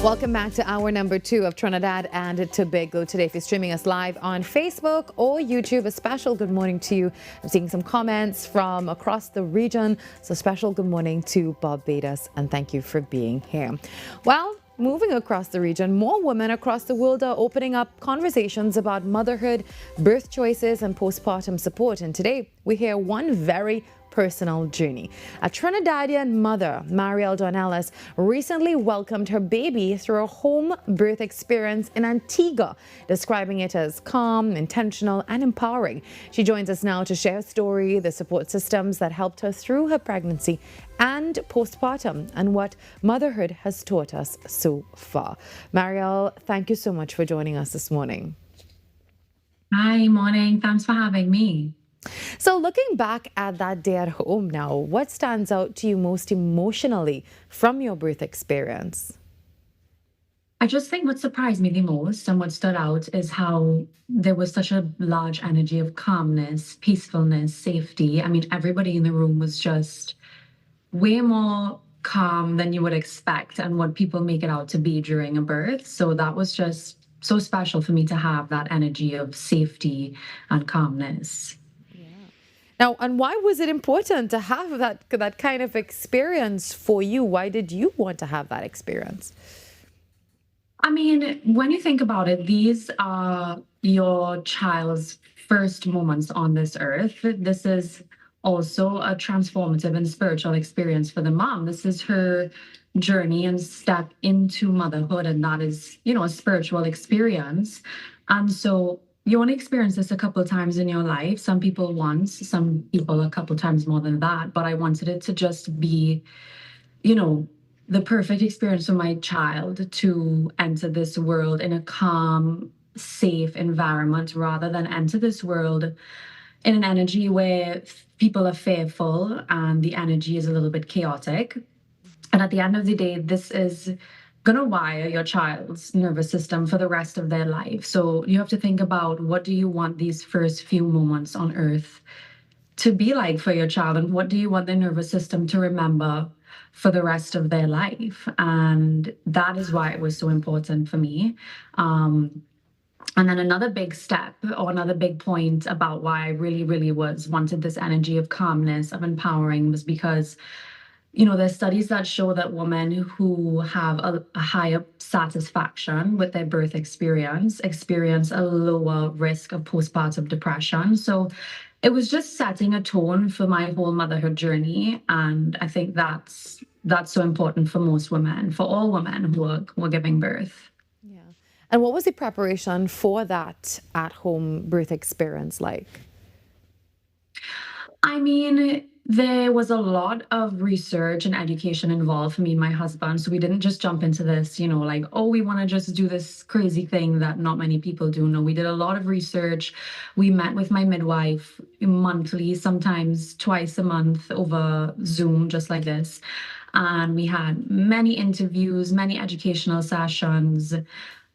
Welcome back to hour number 2 of Trinidad and Tobago Today. If you're streaming us live on Facebook or YouTube, a special good morning to you. I'm seeing some comments from across the region. So special good morning to Barbados and thank you for being here. Well, moving across the region, more women across the world are opening up conversations about motherhood, birth choices and postpartum support. And today we hear one very personal journey. A Trinidadian mother, Marielle Dornelis, recently welcomed her baby through a home birth experience in Antigua, describing it as calm, intentional, and empowering. She joins us now to share her story, the support systems that helped her through her pregnancy and postpartum, and what motherhood has taught us so far. Marielle, thank you so much for joining us this morning. Hi, morning. Thanks for having me. So looking back at that day at home now, what stands out to you most emotionally from your birth experience? I just think what surprised me the most and what stood out is how there was such a large energy of calmness, peacefulness, safety. I mean, everybody in the room was just way more calm than you would expect and what people make it out to be during a birth. So that was just so special for me to have that energy of safety and calmness. Now, and why was it important to have that kind of experience for you? Why did you want to have that experience? I mean, when you think about it, these are your child's first moments on this earth. This is also a transformative and spiritual experience for the mom. This is her journey and step into motherhood, and that is, a spiritual experience. And so you only experience this a couple of times in your life. Some people once, some people a couple of times more than that. But I wanted it to just be, you know, the perfect experience for my child to enter this world in a calm, safe environment rather than enter this world in an energy where people are fearful and the energy is a little bit chaotic. And at the end of the day, this is going to wire your child's nervous system for the rest of their life. So you have to think about, what do you want these first few moments on earth to be like for your child? And what do you want their nervous system to remember for the rest of their life? And that is why it was so important for me. And then another big step, or another big point about why I really, really wanted this energy of calmness, of empowering, was because, you know, there's studies that show that women who have a higher satisfaction with their birth experience a lower risk of postpartum depression. So it was just setting a tone for my whole motherhood journey. And I think that's so important for most women, for all women who are giving birth. And what was the preparation for that at-home birth experience like? I mean, there was a lot of research and education involved for me and my husband. So we didn't just jump into this, you know, like, oh, we want to just do this crazy thing that not many people do. No, we did a lot of research. We met with my midwife monthly, sometimes twice a month over Zoom, just like this. And we had many interviews, many educational sessions.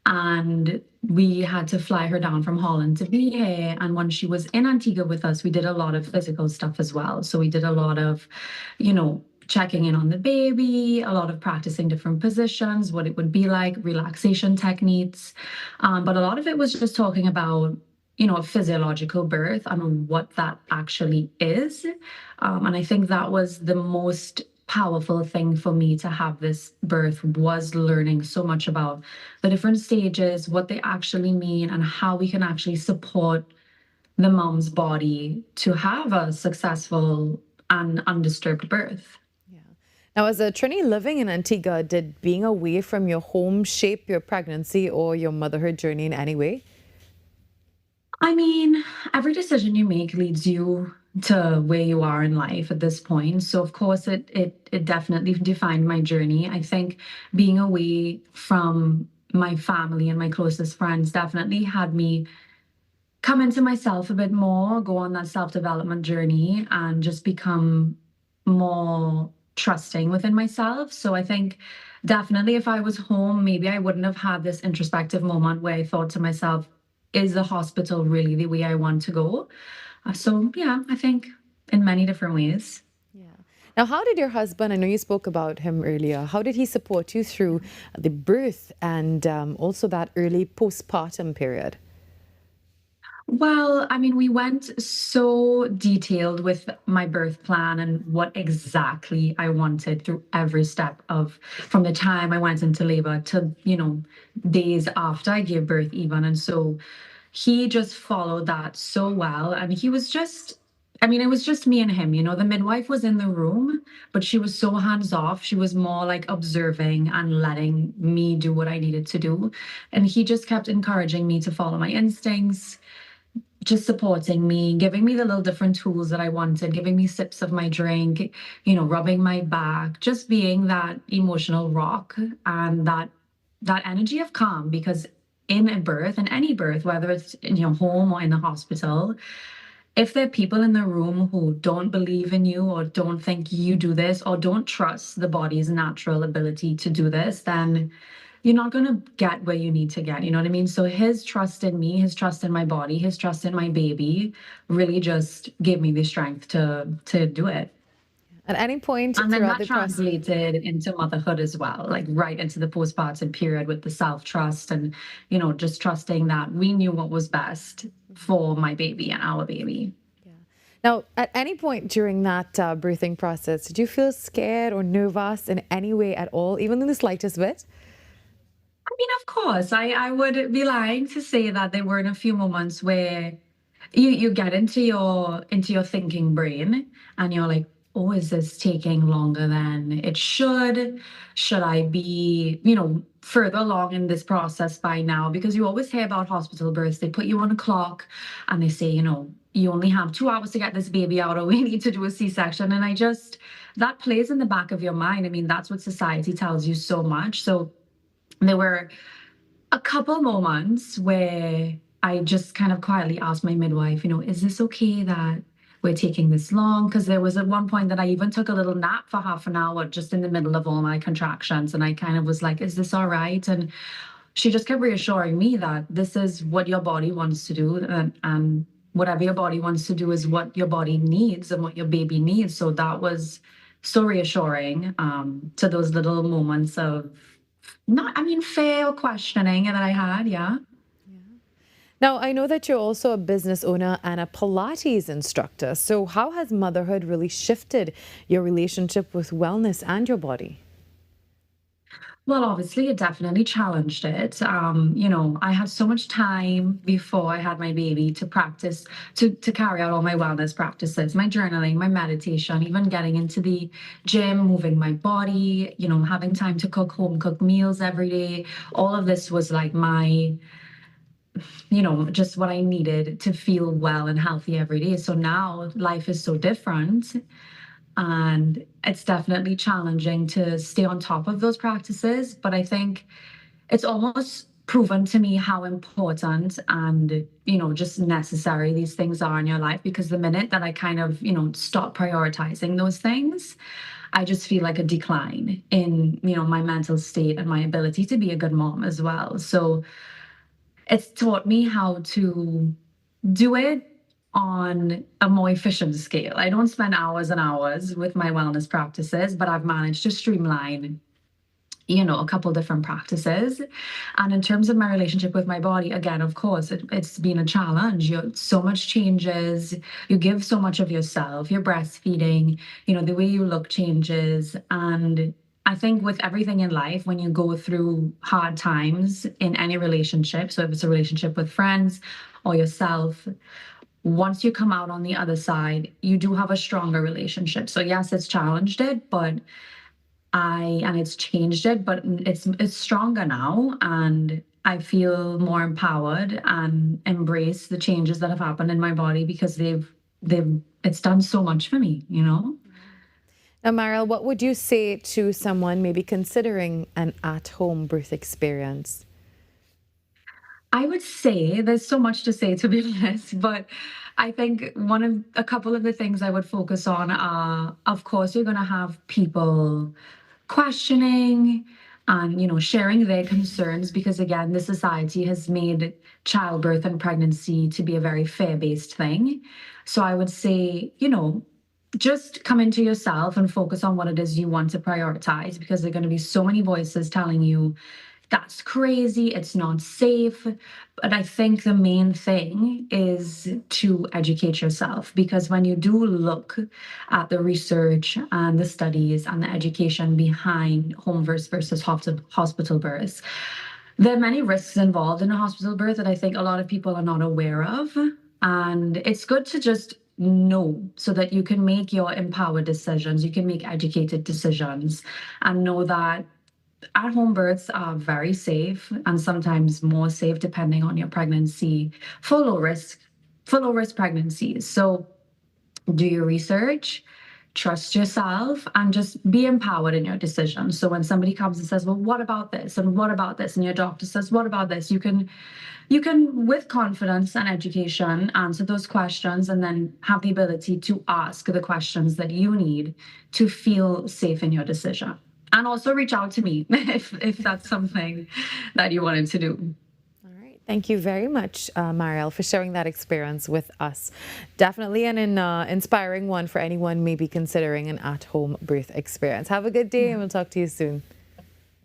And we had to fly her down from Holland to be here. And when she was in Antigua with us, we did a lot of physical stuff as well. So we did a lot of, you know, checking in on the baby, a lot of practicing different positions, what it would be like, relaxation techniques. But a lot of it was just talking about, you know, a physiological birth and what that actually is. And I think that was the most powerful thing for me to have this birth, was learning so much about the different stages, what they actually mean, and how we can actually support the mom's body to have a successful and undisturbed birth. Now, as a Trini living in Antigua, did being away from your home shape your pregnancy or your motherhood journey in any way? I mean, every decision you make leads you to where you are in life at this point. So of course it definitely defined my journey. I think being away from my family and my closest friends definitely had me come into myself a bit more, go on that self-development journey, and just become more trusting within myself. So I think definitely if I was home, maybe I wouldn't have had this introspective moment where I thought to myself, is the hospital really the way I want to go? So yeah, I think in many different ways. Now, how did your husband, I know you spoke about him earlier, how did he support you through the birth and also that early postpartum period? Well, I mean, we went so detailed with my birth plan and what exactly I wanted through every step of, from the time I went into labor to, you know, days after I gave birth even. And so he just followed that so well. And he was just, I mean, it was just me and him, you know, the midwife was in the room, but she was so hands off. She was more like observing and letting me do what I needed to do. And he just kept encouraging me to follow my instincts, just supporting me, giving me the little different tools that I wanted, giving me sips of my drink, you know, rubbing my back, just being that emotional rock and that energy of calm. Because in a birth, in any birth, whether it's in your home or in the hospital, if there are people in the room who don't believe in you or don't think you do this or don't trust the body's natural ability to do this, then you're not going to get where you need to get. You know what I mean? So his trust in me, his trust in my body, his trust in my baby really just gave me the strength to do it. At any point and then throughout that the process, translated into motherhood as well, like right into the postpartum period with the self-trust and, you know, just trusting that we knew what was best for my baby and our baby. now, at any point during that birthing process, did you feel scared or nervous in any way at all, even in the slightest bit? I mean, of course, I would be lying to say that there weren't a few moments where you get into your thinking brain and you're like, oh, is this taking longer than it should? Should I be, further along in this process by now? Because you always hear about hospital births. They put you on a clock and they say, you only have 2 hours to get this baby out, or we need to do a C-section. And that plays in the back of your mind. I mean, that's what society tells you so much. So there were a couple moments where I just kind of quietly asked my midwife, is this okay that we're taking this long? Because there was at one point that I even took a little nap for half an hour just in the middle of all my contractions. And I kind of was like, is this all right? And she just kept reassuring me that this is what your body wants to do. And whatever your body wants to do is what your body needs and what your baby needs. So that was so reassuring, to those little moments of fair or questioning that I had. Yeah. Now, I know that you're also a business owner and a Pilates instructor. So how has motherhood really shifted your relationship with wellness and your body? Well, obviously, it definitely challenged it. I had so much time before I had my baby to practice, to carry out all my wellness practices, my journaling, my meditation, even getting into the gym, moving my body, having time to home cooked meals every day. All of this was like my, just what I needed to feel well and healthy every day. So now life is so different. And it's definitely challenging to stay on top of those practices. But I think it's almost proven to me how important and, just necessary these things are in your life. Because the minute that I kind of, stop prioritizing those things, I just feel like a decline in, my mental state and my ability to be a good mom as well. So it's taught me how to do it on a more efficient scale. I don't spend hours and hours with my wellness practices, but I've managed to streamline, a couple different practices. And in terms of my relationship with my body, again, of course, it's been a challenge. So much changes. You give so much of yourself. You're breastfeeding, the way you look changes. And I think with everything in life, when you go through hard times in any relationship, so if it's a relationship with friends or yourself, once you come out on the other side, you do have a stronger relationship. So yes, it's challenged it, and it's changed it, but it's stronger now, and I feel more empowered and embrace the changes that have happened in my body because it's done so much for me. Now, Mariel, what would you say to someone maybe considering an at-home birth experience? I would say there's so much to say, to be honest, but I think a couple of the things I would focus on are, of course, you're going to have people questioning and, sharing their concerns because, again, the society has made childbirth and pregnancy to be a very fear-based thing. So I would say, just come into yourself and focus on what it is you want to prioritize because there are going to be so many voices telling you that's crazy, it's not safe. But I think the main thing is to educate yourself because when you do look at the research and the studies and the education behind home births versus hospital births, there are many risks involved in a hospital birth that I think a lot of people are not aware of. And it's good to just know so that you can make your empowered decisions, you can make educated decisions and know that at-home births are very safe and sometimes more safe depending on your pregnancy for low risk pregnancies. So do your research, trust yourself, and just be empowered in your decisions. So when somebody comes and says, well, what about this? And what about this? And your doctor says, what about this? You can, with confidence and education, answer those questions and then have the ability to ask the questions that you need to feel safe in your decision. And also reach out to me if that's something that you wanted to do. Thank you very much, Mariel, for sharing that experience with us. Definitely an inspiring one for anyone maybe considering an at-home birth experience. Have a good day and we'll talk to you soon.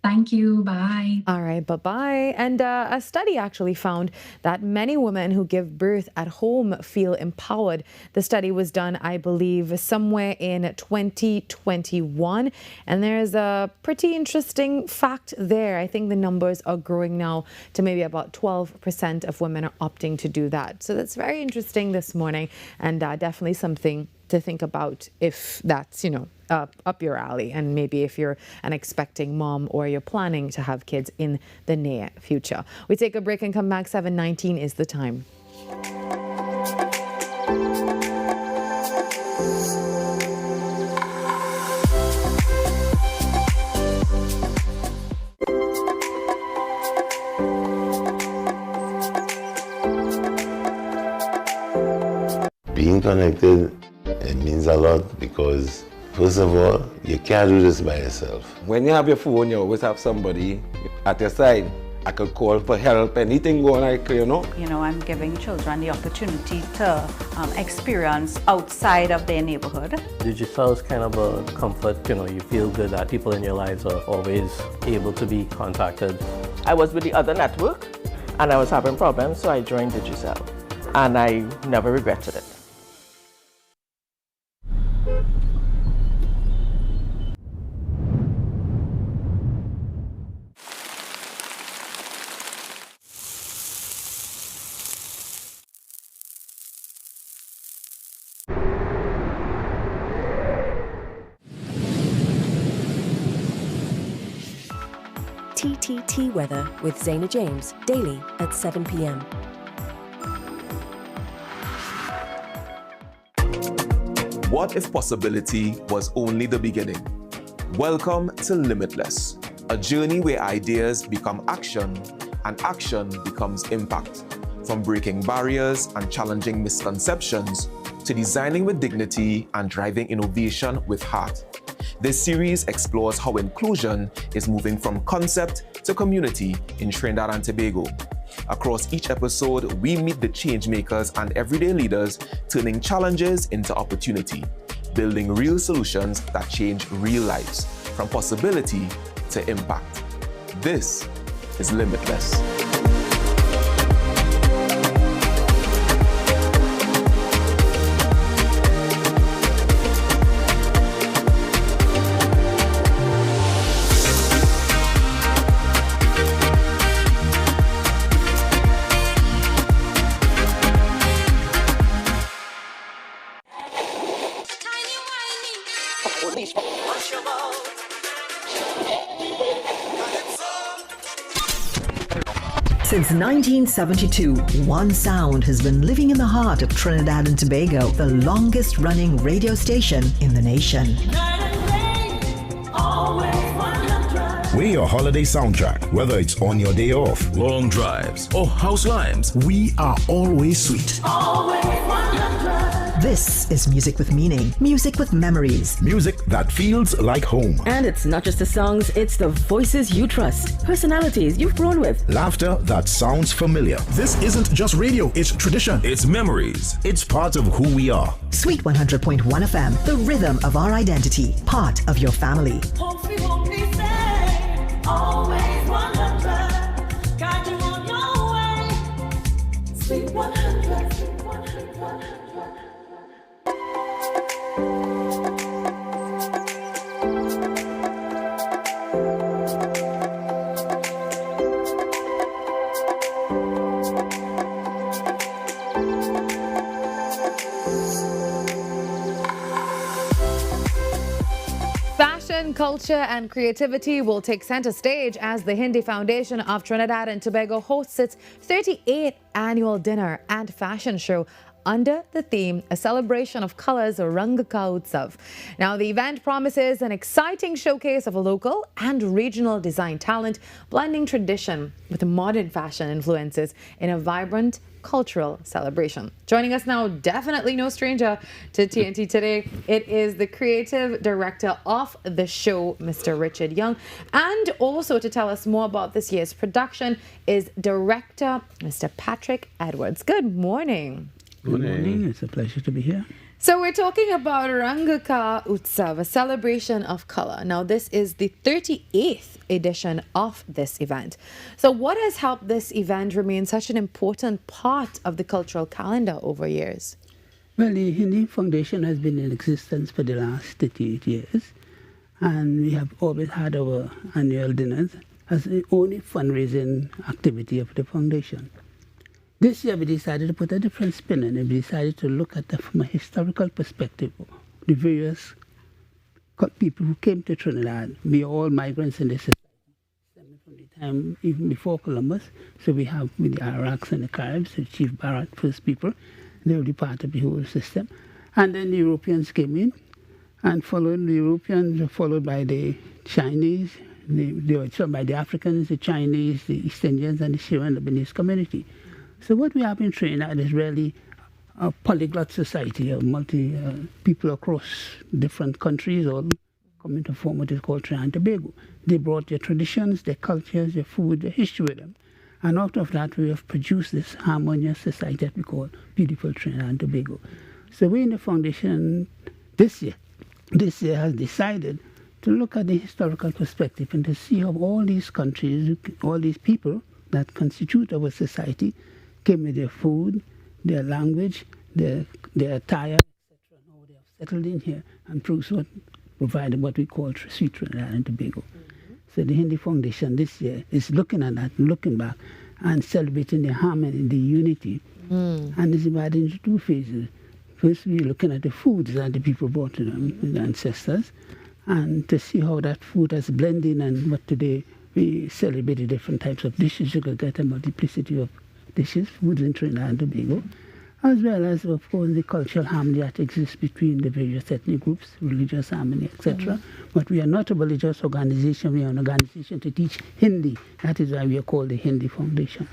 Thank you. Bye. All right. Bye-bye. And a study actually found that many women who give birth at home feel empowered. The study was done, I believe, somewhere in 2021. And there's a pretty interesting fact there. I think the numbers are growing now to maybe about 12% of women are opting to do that. So that's very interesting this morning and definitely something to think about if that's, up your alley, and maybe if you're an expecting mom or you're planning to have kids in the near future. We take a break and come back. 7:19 is the time. Being connected, it means a lot because, first of all, you can't do this by yourself. When you have your phone, you always have somebody at your side. I could call for help, anything going like, I'm giving children the opportunity to experience outside of their neighborhood. Digital is kind of a comfort, you feel good that people in your lives are always able to be contacted. I was with the other network and I was having problems, so I joined Digicel. And I never regretted it. TTT Weather with Zaina James, daily at 7 p.m. What if possibility was only the beginning? Welcome to Limitless, a journey where ideas become action and action becomes impact. From breaking barriers and challenging misconceptions to designing with dignity and driving innovation with heart. This series explores how inclusion is moving from concept to community in Trinidad and Tobago. Across each episode, we meet the change makers and everyday leaders, turning challenges into opportunity, building real solutions that change real lives, from possibility to impact. This is Limitless. Since 1972, one sound has been living in the heart of Trinidad and Tobago, the longest running radio station in the nation. We're your holiday soundtrack, whether it's on your day off, long drives, or house limes. We are always sweet. This is music with meaning, music with memories. Music that feels like home. And it's not just the songs, it's the voices you trust, personalities you've grown with. Laughter that sounds familiar. This isn't just radio, it's tradition. It's memories. It's part of who we are. Sweet 100.1 FM, the rhythm of our identity, part of your family. Always 100, guide you on your way. Sweet 100, sweet 100. Fashion, culture and creativity will take center stage as the Hindi Foundation of Trinidad and Tobago hosts its 38th annual dinner and fashion show under the theme, A Celebration of Colors Rang Ka Utsav. Now, the event promises an exciting showcase of local and regional design talent, blending tradition with modern fashion influences in a vibrant cultural celebration. Joining us now, definitely no stranger to TNT today, it is the creative director of the show, Mr. Richard Young, and also to tell us more about this year's production is director Mr. Patrick Edwards. Good morning. Good morning. It's a pleasure to be here. So we're talking about Rang Ka Utsav, a celebration of color. Now, this is the 38th edition of this event. So what has helped this event remain such an important part of the cultural calendar over years? Well, the Hindi Foundation has been in existence for the last 38 years, and we have always had our annual dinners as the only fundraising activity of the foundation. This year we decided to put a different spin on it. We decided to look at it from a historical perspective. The various people who came to Trinidad, we are all migrants in this society from the time even before Columbus. So we have with the Iraqs and the Caribs, the Chief Barat First People, they were the part of the whole system. And then the Europeans came in, and following the Europeans, followed by the Chinese, by the Africans, the Chinese, the East Indians, and the Syrian Lebanese community. So what we have in Trinidad is really a polyglot society of people across different countries, all coming to form what is called Trinidad and Tobago. They brought their traditions, their cultures, their food, their history with them. And out of that, we have produced this harmonious society that we call beautiful Trinidad and Tobago. So we in the foundation this year has decided to look at the historical perspective and to see how all these countries, all these people that constitute our society came with their food, their language, their attire, etc. And how they have settled in here and provided what we call sweet Trinidad and Tobago. So the Hindi Foundation this year is looking at that, looking back, and celebrating the harmony, the unity. And it's divided into two phases. First, we're looking at the foods that the people brought to them, the ancestors, and to see how that food has blended and what today we celebrate the different types of dishes. You could get a multiplicity of dishes, foods in Trinidad and Tobago, as well as, of course, the cultural harmony that exists between the various ethnic groups, religious harmony, etc. But we are not a religious organization. We are an organization to teach Hindi. That is why we are called the Hindi Foundation.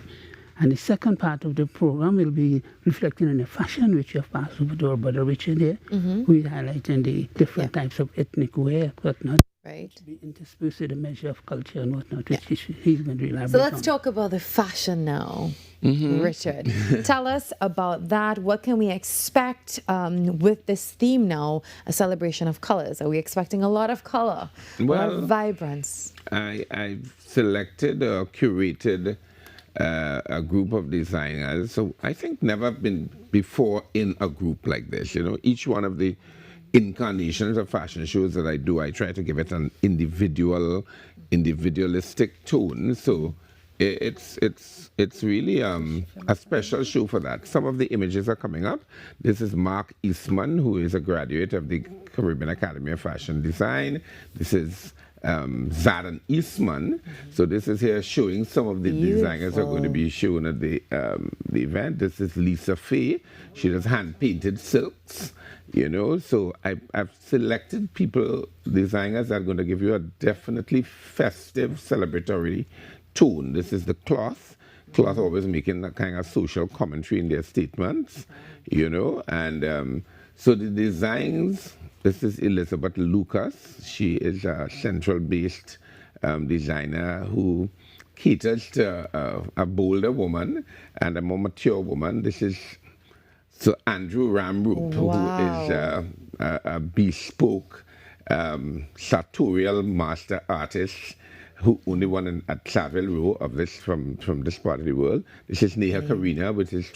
And the second part of the program will be reflecting on the fashion, which you have passed over to our brother Richard here, who is highlighting the different types of ethnic wear, whatnot. Right. To be interspersed with a measure of culture and whatnot, which he's going to elaborate So let's on. talk about the fashion now, Richard. Tell us about that. What can we expect with this theme now, a celebration of colors? Are we expecting a lot of color, a lot of vibrance? I've selected or curated a group of designers. So I think never been before in a group like this. You know, each one of the incarnations of fashion shows that I do, I try to give it an individualistic tone. So it's really a special show for that. Some of the images are coming up. This is Mark Eastman, who is a graduate of the Caribbean Academy of Fashion Design. This is Zadan Eastman. So this is here showing some of the designers who are going to be shown at the event. This is Lisa Fay. She does hand-painted silks, you know. So I've selected designers that are going to give you a definitely festive, celebratory tone. This is the cloth. Cloth always making that kind of social commentary in their statements, you know. And so the designs, this is Elizabeth Lucas. She is a central-based designer who caters to a bolder woman and a more mature woman. This is Andrew Ramroop, who is a bespoke sartorial master artist who only won at Savile Row of this from this part of the world. This is Neha Karina, which is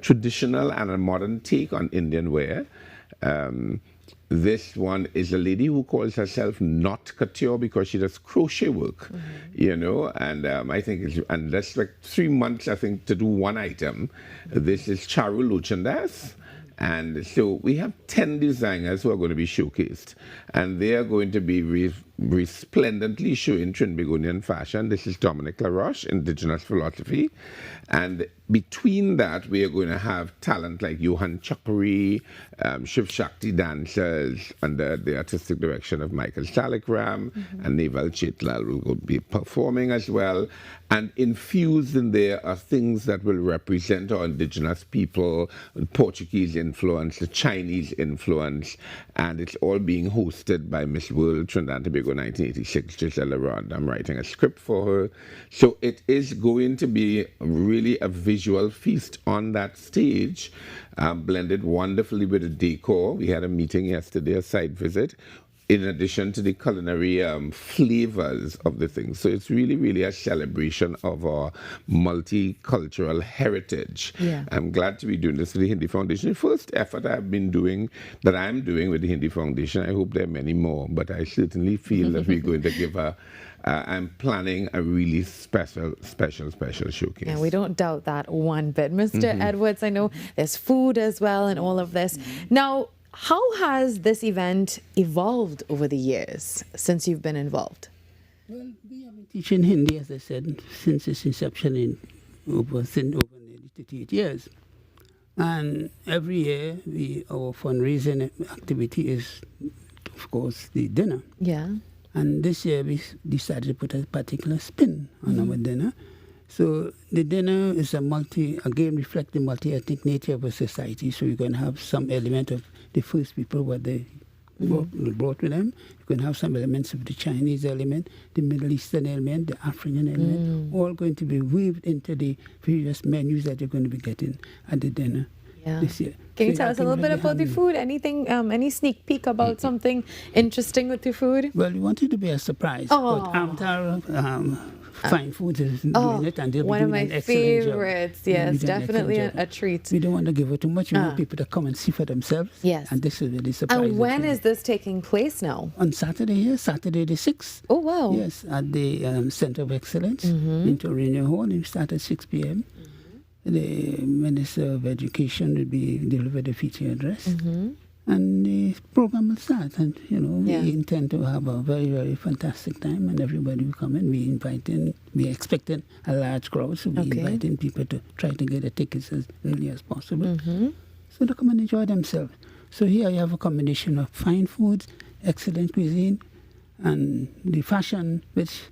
traditional and a modern take on Indian wear. This one is a lady who calls herself not couture because she does crochet work, you know, and I think and that's like 3 months, I think, to do one item. This is Charu Luchandas. And so we have 10 designers who are going to be showcased, and they are going to be resplendently showing Trinbagonian fashion. This is Dominic LaRoche, Indigenous Philosophy. And between that, we are going to have talent like Johan Chakri, Shiv Shakti dancers under the artistic direction of Michael Salikram, and Neval Chitlal will be performing as well. And infused in there are things that will represent our indigenous people, Portuguese influence, the Chinese influence, and it's all being hosted by Miss World Trinidad and Tobago 1986, Gisela Rod. I'm writing a script for her. So it is going to be really a visual feast on that stage, blended wonderfully with the decor. We had a meeting yesterday, a site visit. in addition to the culinary flavors of the thing. So it's really, really a celebration of our multicultural heritage. Yeah. I'm glad to be doing this with the Hindi Foundation. The first effort I'm doing with the Hindi Foundation. I hope there are many more, but I certainly feel that we're going to give I'm planning a really special showcase. Yeah, we don't doubt that one bit. Mr. Edwards, I know there's food as well and all of this. Now, how has this event evolved over the years since you've been involved? Well, we have been teaching Hindi, as I said, since its inception in over nearly 38 years. And every year, our fundraising activity is, of course, the dinner. Yeah. And this year, we decided to put a particular spin on our dinner. So the dinner is again reflect the multi-ethnic nature of a society. So you're going to have some element of the first people, what they brought with them. You're going to have some elements of the Chinese element, the Middle Eastern element, the African element, all going to be weaved into the various menus that you're going to be getting at the dinner this year. Can you tell us a little bit about the food? Anything, any sneak peek about something interesting with the food? Well, we want it to be a surprise. Oh. But Amtar Fine Foods is doing it, and they'll be one of doing my an excellent job. favorites. They'll be Yes, doing an definitely excellent job. a treat. We don't want to give it too much. We want people to come and see for themselves. Yes. And this is really surprising. And when is this taking place now? On Saturday, Saturday the 6th. Oh, wow. Yes, at the Center of Excellence in Torino Hall. We start at 6 p.m. The Minister of Education will be delivered a feature address. And the program will start. And, we intend to have a very, very fantastic time. And everybody will come in. We're expecting a large crowd. So we're inviting people to try to get the tickets as early as possible. So they come and enjoy themselves. So here you have a combination of fine foods, excellent cuisine, and the fashion, which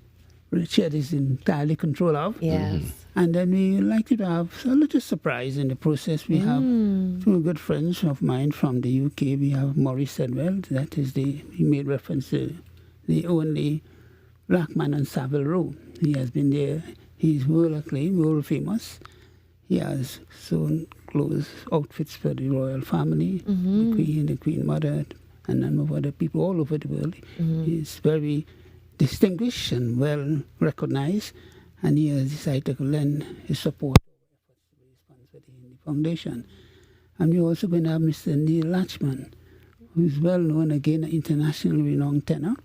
Richard is entirely control of. Yes. And then we like to have a little surprise in the process. We have two good friends of mine from the UK. We have Maurice Edwell. That is he made reference to the only black man on Savile Row. He has been there. He's world acclaimed, world famous. He has sewn clothes, outfits for the royal family, the Queen Mother, and a number of other people all over the world. He's very distinguished and well recognized, and he has decided to lend his support to the foundation. And we're also going to have Mr. Neil Latchman, who's well known, again, an internationally renowned tenor.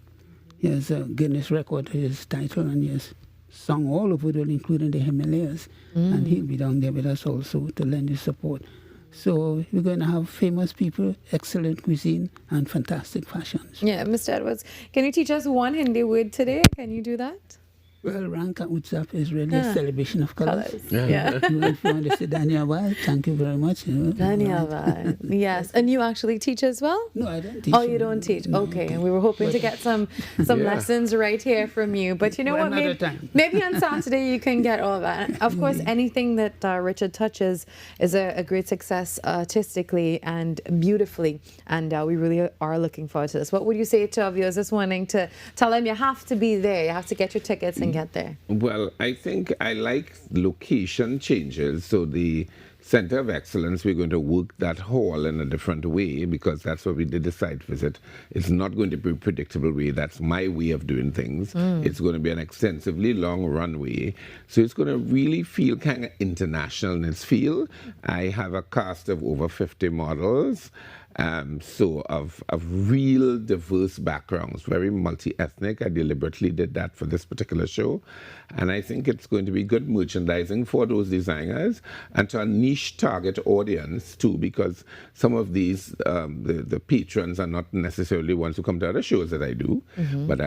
He has a Guinness record, his title, and he has sung all over the world, including the Himalayas. And he'll be down there with us also to lend his support. So we're going to have famous people, excellent cuisine, and fantastic fashions. Yeah, Mr. Edwards, can you teach us one Hindi word today? Can you do that? Well, Ranka Utsav is really a celebration of colors. Yeah. If you want to say Dhanyavad, thank you very much. Dhanyavad. Yes. And you actually teach as well? No, I don't teach. Oh, you don't teach? Okay. And we were hoping to get some lessons right here from you. But you know what? Maybe on Saturday you can get all that. And of course, anything that Richard touches is a great success artistically and beautifully. And we really are looking forward to this. What would you say to our viewers this morning to tell them you have to be there, you have to get your tickets and get there? Well, I think I like location changes. So the Center of Excellence, we're going to work that hall in a different way because that's what we did the site visit. It's not going to be a predictable way. That's my way of doing things. It's going to be an extensively long runway. So it's going to really feel kind of international in its feel. I have a cast of over 50 models. So of real diverse backgrounds, very multi-ethnic. I deliberately did that for this particular show. And I think it's going to be good merchandising for those designers and to a niche target audience too, because some of these, the patrons are not necessarily ones who come to other shows that I do, but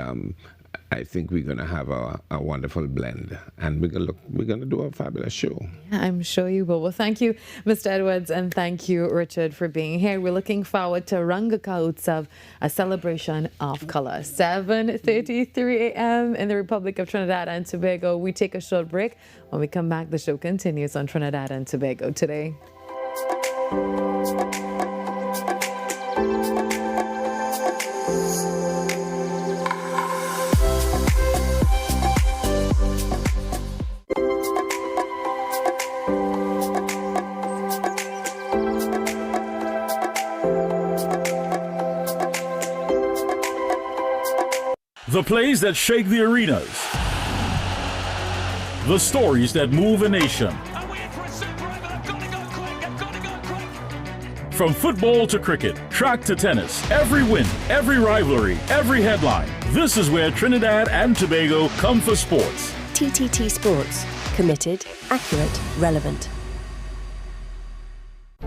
I think we're going to have a wonderful blend, and we're going to do a fabulous show. Yeah, I'm sure you will. Well, thank you, Mr. Edwards, and thank you, Richard, for being here. We're looking forward to Ranga Ka Utsav, a celebration of color. 7:33 a.m. in the Republic of Trinidad and Tobago. We take a short break. When we come back, the show continues on Trinidad and Tobago Today. The plays that shake the arenas. The stories that move a nation. From football to cricket, track to tennis, every win, every rivalry, every headline. This is where Trinidad and Tobago come for sports. TTT Sports. Committed, accurate, relevant.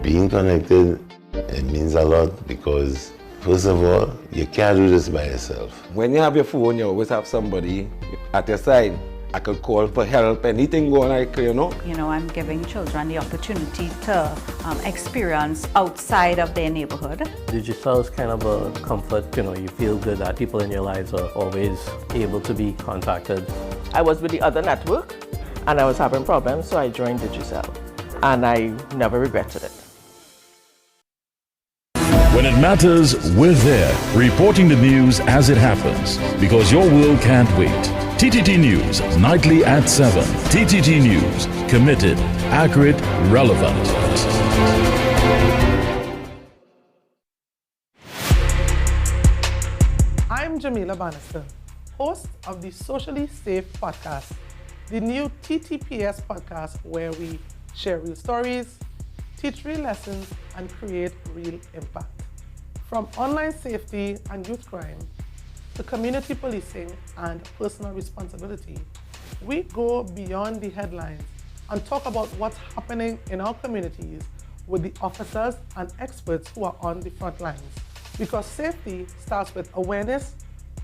Being connected, it means a lot because, first of all, you can't do this by yourself. When you have your phone, you always have somebody at your side. I could call for help, anything going on, you know. You know, I'm giving children the opportunity to experience outside of their neighborhood. Digicel is kind of a comfort, you know, you feel good that people in your lives are always able to be contacted. I was with the other network and I was having problems, so I joined Digicel. And I never regretted it. When it matters, we're there, reporting the news as it happens, because your world can't wait. TTT News, nightly at 7. TTT News, committed, accurate, relevant. I'm Jamila Bannister, host of the Socially Safe podcast, the new TTPS podcast where we share real stories, teach real lessons, and create real impact. From online safety and youth crime to community policing and personal responsibility, we go beyond the headlines and talk about what's happening in our communities with the officers and experts who are on the front lines. Because safety starts with awareness,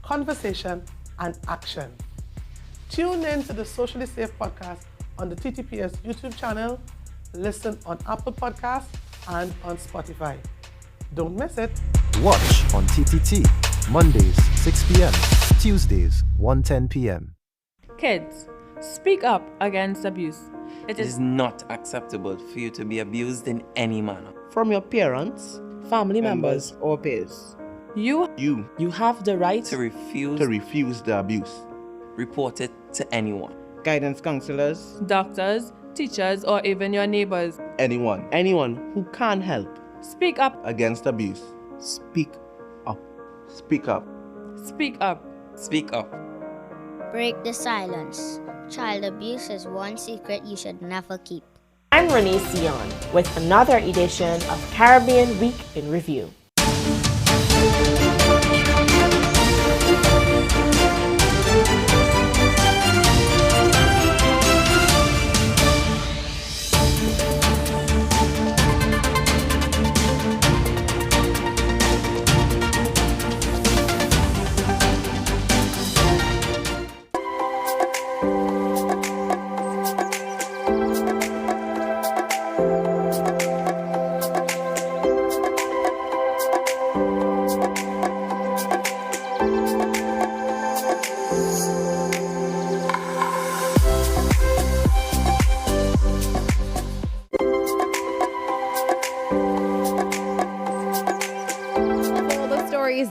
conversation, and action. Tune in to the Socially Safe podcast on the TTPS YouTube channel, listen on Apple Podcasts and on Spotify. Don't miss it. Watch on TTT, Mondays 6 p.m., Tuesdays 1:10 p.m. Kids, speak up against abuse. It is not acceptable for you to be abused in any manner. From your parents, family members, or peers. You have the right to refuse the abuse. Report it to anyone. Guidance counselors, doctors, teachers, or even your neighbors. Anyone who can help. Speak up against abuse. Speak up. Speak up. Speak up. Speak up. Break the silence. Child abuse is one secret you should never keep. I'm Renee Sion with another edition of Caribbean Week in Review.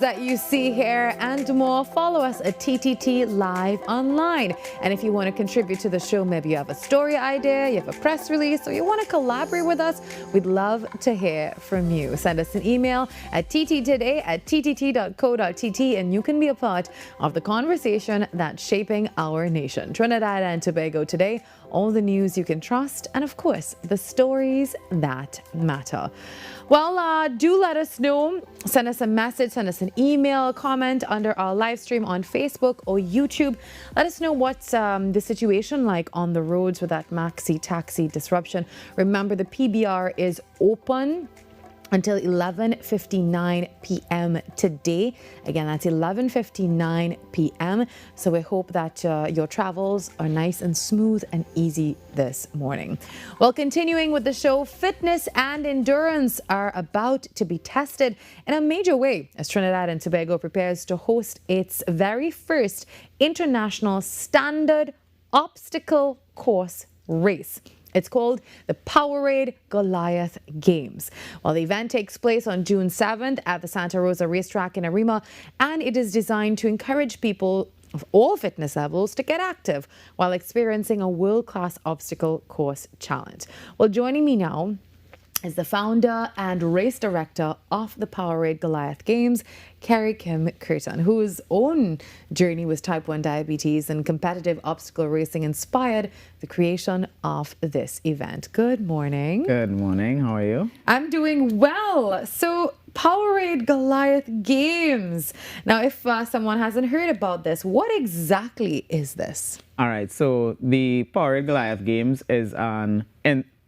That you see here and more, follow us at TTT Live Online. And if you want to contribute to the show, maybe you have a story idea, you have a press release, or you want to collaborate with us, we'd love to hear from you. Send us an email at tttoday@ttt.co.tt and you can be a part of the conversation that's shaping our nation. Trinidad and Tobago Today, all the news you can trust, and of course, the stories that matter. Well, do let us know. Send us a message, send us an email, comment under our live stream on Facebook or YouTube. Let us know what's the situation like on the roads with that maxi taxi disruption. Remember, the PBR is open until 11:59 p.m. today. Again, that's 11:59 p.m. So we hope that your travels are nice and smooth and easy this morning. Well, continuing with the show, fitness and endurance are about to be tested in a major way as Trinidad and Tobago prepares to host its very first international standard obstacle course race. It's called the Powerade Goliath Games. Well, the event takes place on June 7th at the Santa Rosa Racetrack in Arima, and it is designed to encourage people of all fitness levels to get active while experiencing a world-class obstacle course challenge. Well, joining me now is the founder and race director of the Powerade Goliath Games, Carrie Kim Curtin, whose own journey with type 1 diabetes and competitive obstacle racing inspired the creation of this event. Good morning. Good morning. How are you? I'm doing well. So, Powerade Goliath Games. Now, if someone hasn't heard about this, what exactly is this? All right. So, the Powerade Goliath Games is an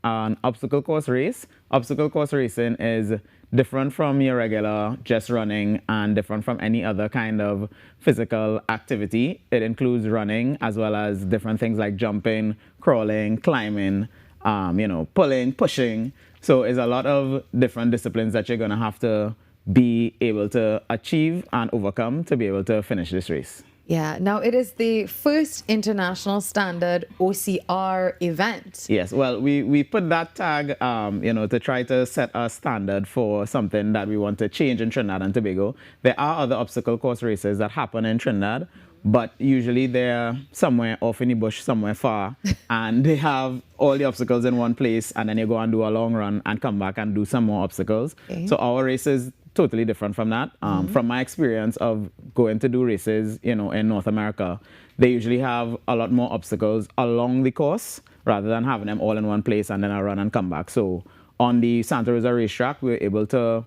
obstacle course race. Obstacle course racing is different from your regular just running and different from any other kind of physical activity. It includes running as well as different things like jumping, crawling, climbing, pulling, pushing. So it's a lot of different disciplines that you're going to have to be able to achieve and overcome to be able to finish this race. Yeah, now it is the first international standard OCR event. Yes, well, we put that tag, to try to set a standard for something that we want to change in Trinidad and Tobago. There are other obstacle course races that happen in Trinidad, but usually they're somewhere off in the bush, somewhere far, and they have all the obstacles in one place, and then you go and do a long run and come back and do some more obstacles. Okay. So our race is totally different from that. From my experience of going to do races, in North America, they usually have a lot more obstacles along the course rather than having them all in one place and then I run and come back. So on the Santa Rosa racetrack, we were able to,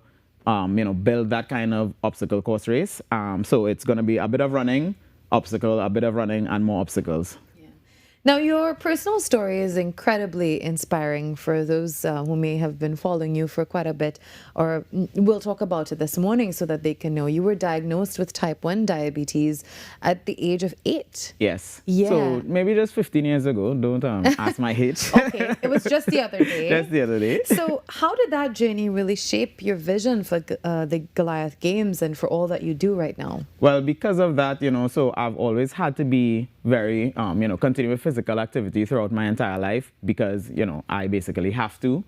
build that kind of obstacle course race. So it's going to be a bit of running, obstacle, a bit of running, and more obstacles. Now, your personal story is incredibly inspiring for those who may have been following you for quite a bit, or we'll talk about it this morning so that they can know. You were diagnosed with type 1 diabetes at the age of 8. Yes. Yeah. So maybe just 15 years ago. Don't ask my age. Okay, it was just the other day. Just the other day. So how did that journey really shape your vision for the Goliath Games and for all that you do right now? Well, because of that, so I've always had to be very, continue with physical activity throughout my entire life because, I basically have to.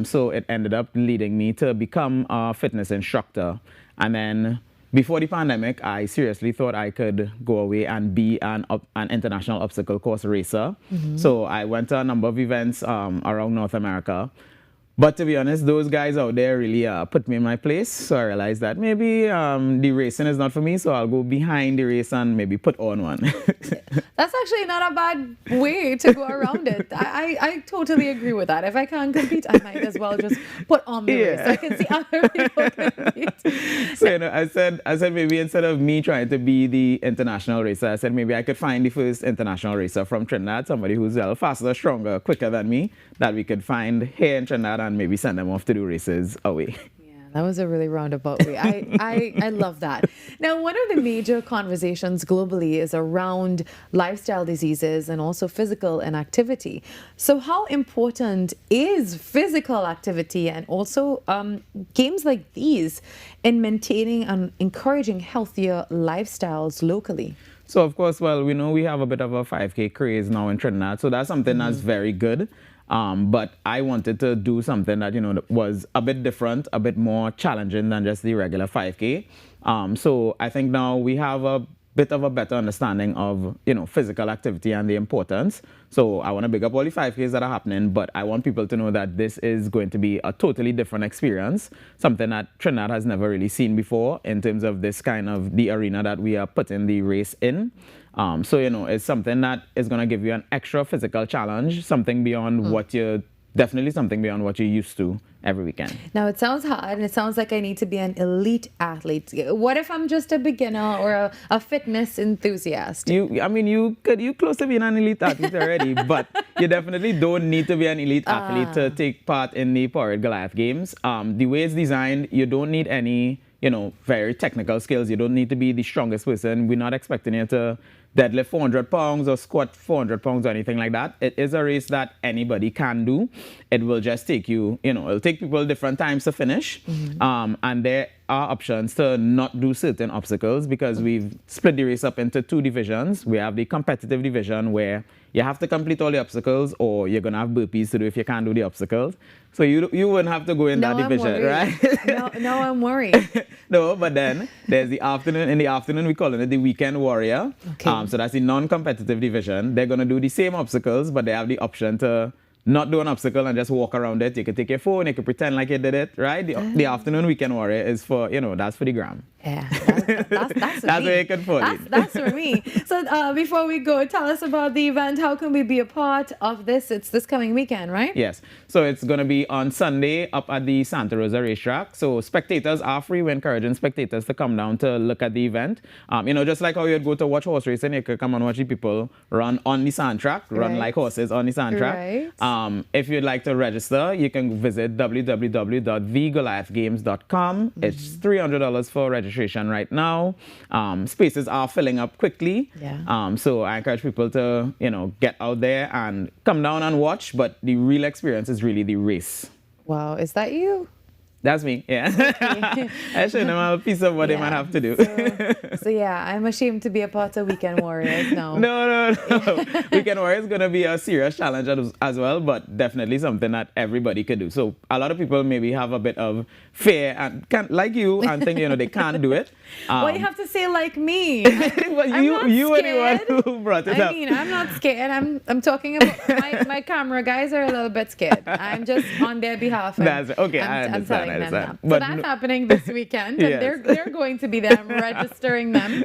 So it ended up leading me to become a fitness instructor. And then before the pandemic, I seriously thought I could go away and be an international obstacle course racer. So I went to a number of events around North America. But to be honest, those guys out there really put me in my place. So I realized that maybe the racing is not for me, so I'll go behind the race and maybe put on one. That's actually not a bad way to go around it. I totally agree with that. If I can't compete, I might as well just put on the race. So I can see other people compete. So, I said maybe instead of me trying to be the international racer, I said maybe I could find the first international racer from Trinidad, somebody who's faster, stronger, quicker than me, that we could find here in Trinidad and maybe send them off to do races away. That was a really roundabout way. I love that. Now, one of the major conversations globally is around lifestyle diseases and also physical inactivity. So how important is physical activity and also games like these in maintaining and encouraging healthier lifestyles locally? So, of course, well, we know we have a bit of a 5K craze now in Trinidad. So that's something that's very good. But I wanted to do something that, that was a bit different, a bit more challenging than just the regular 5K. So I think now we have a bit of a better understanding of, physical activity and the importance. So I want to big up all the 5Ks that are happening, but I want people to know that this is going to be a totally different experience, something that Trinidad has never really seen before in terms of this kind of the arena that we are putting the race in. So, it's something that is going to give you an extra physical challenge, something beyond what you're used to every weekend. Now, it sounds hard and it sounds like I need to be an elite athlete. What if I'm just a beginner or a fitness enthusiast? You close to being an elite athlete already, but you definitely don't need to be an elite athlete to take part in the Powerade Goliath Games. The way it's designed, you don't need any, very technical skills. You don't need to be the strongest person. We're not expecting you to deadlift 400 pounds or squat 400 pounds or anything like that. It is a race that anybody can do. It will just take you, it'll take people different times to finish. And there are options to not do certain obstacles because we've split the race up into 2 divisions. We have the competitive division where you have to complete all the obstacles or you're going to have burpees to do if you can't do the obstacles. So you wouldn't have to go in that division, right? No, I'm worried. No, but then there's the afternoon. In the afternoon, we call it the Weekend Warrior. Okay. So that's the non-competitive division. They're going to do the same obstacles, but they have the option to not do an obstacle and just walk around it. You can take your phone, you can pretend like you did it, right? The afternoon weekend warrior is for, that's for the gram. Yeah, that's where you can fall in. That's for me. So before we go, tell us about the event. How can we be a part of this? It's this coming weekend, right? Yes. So it's going to be on Sunday up at the Santa Rosa racetrack. So spectators are free. We're encouraging spectators to come down to look at the event. Just like how you'd go to watch horse racing, you could come and watch the people run on the sand track, run like horses on the sand track. Right. If you'd like to register, you can visit www.thegoliathgames.com. It's $300 for registration right now. Spaces are filling up quickly. Yeah. So I encourage people to, get out there and come down and watch, but the real experience is really the race. Wow, is that you? That's me, yeah. Okay. I showed them a piece of what they might have to do. So yeah, I'm ashamed to be a part of Weekend Warriors now. No. Weekend Warriors is going to be a serious challenge as well, but definitely something that everybody could do. So a lot of people maybe have a bit of fear and can't, like you, and think, they can't do it. Well, you have to say like me. Well, you were the one who brought it up. I mean, I'm not scared. I'm talking about my camera guys are a little bit scared. I'm just on their behalf. That's okay. I'm I telling them that. But so that's happening this weekend, and yes. they're going to be there. I'm registering them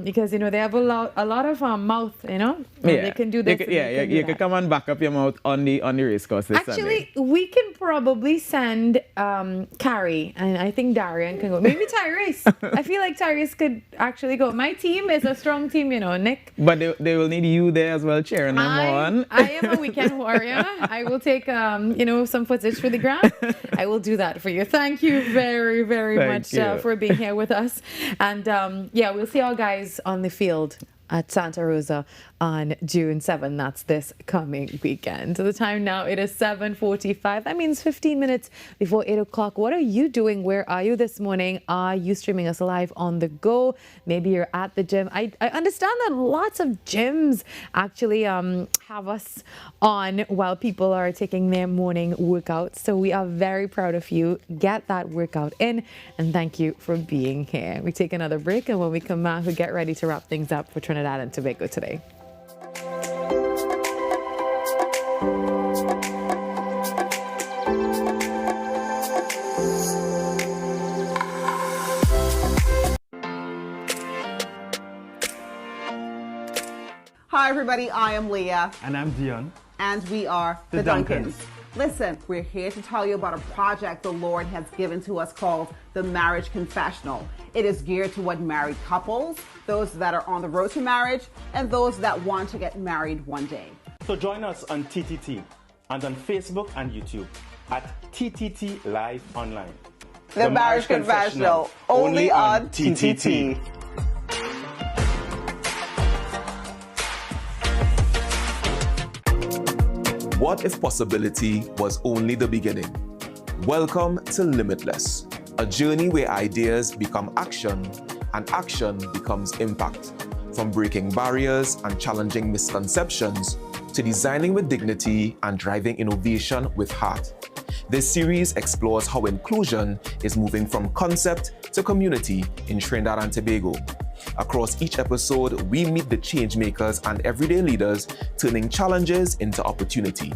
because they have a lot of mouth. They can do this. You can come and back up your mouth on the race course this Actually, Sunday. we can probably send Carrie, and I think Darian can go. Maybe Tyrese. I feel like Tyrese could actually go. My team is a strong team, Nick. But they will need you there as well, cheering them on. I am a weekend warrior. I will take some footage for the ground. I will do that for you. Thank you very, very much for being here with us. And we'll see our guys on the field at Santa Rosa on June 7th. That's this coming weekend. So the time now, it is 7:45. That means 15 minutes before 8 o'clock. What are you doing? Where are you this morning? Are you streaming us live on the go? Maybe you're at the gym. I understand that lots of gyms actually have us on while people are taking their morning workouts. So we are very proud of you. Get that workout in, and thank you for being here. We take another break, and when we come back, we get ready to wrap things up for Trinidad and Tobago today. Hi everybody, I am Leah. And I'm Dion. And we are The Duncans. Listen, we're here to tell you about a project the Lord has given to us called the Marriage Confessional. It is geared toward married couples, those that are on the road to marriage, and those that want to get married one day. So join us on TTT and on Facebook and YouTube at TTT Live Online. The Marriage Confessional, only on TTT. What if possibility was only the beginning? Welcome to Limitless, a journey where ideas become action and action becomes impact. From breaking barriers and challenging misconceptions to designing with dignity and driving innovation with heart. This series explores how inclusion is moving from concept to community in Trinidad and Tobago. Across each episode, we meet the change makers and everyday leaders turning challenges into opportunity,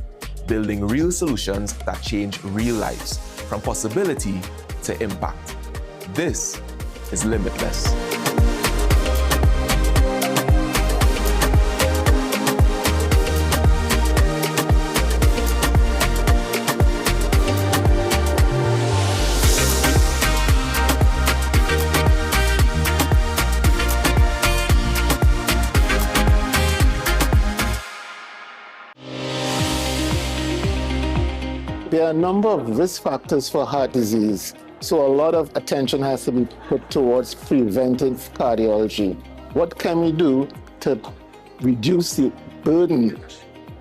building real solutions that change real lives, from possibility to impact. This is Limitless. There are a number of risk factors for heart disease, so a lot of attention has to be put towards preventive cardiology. What can we do to reduce the burden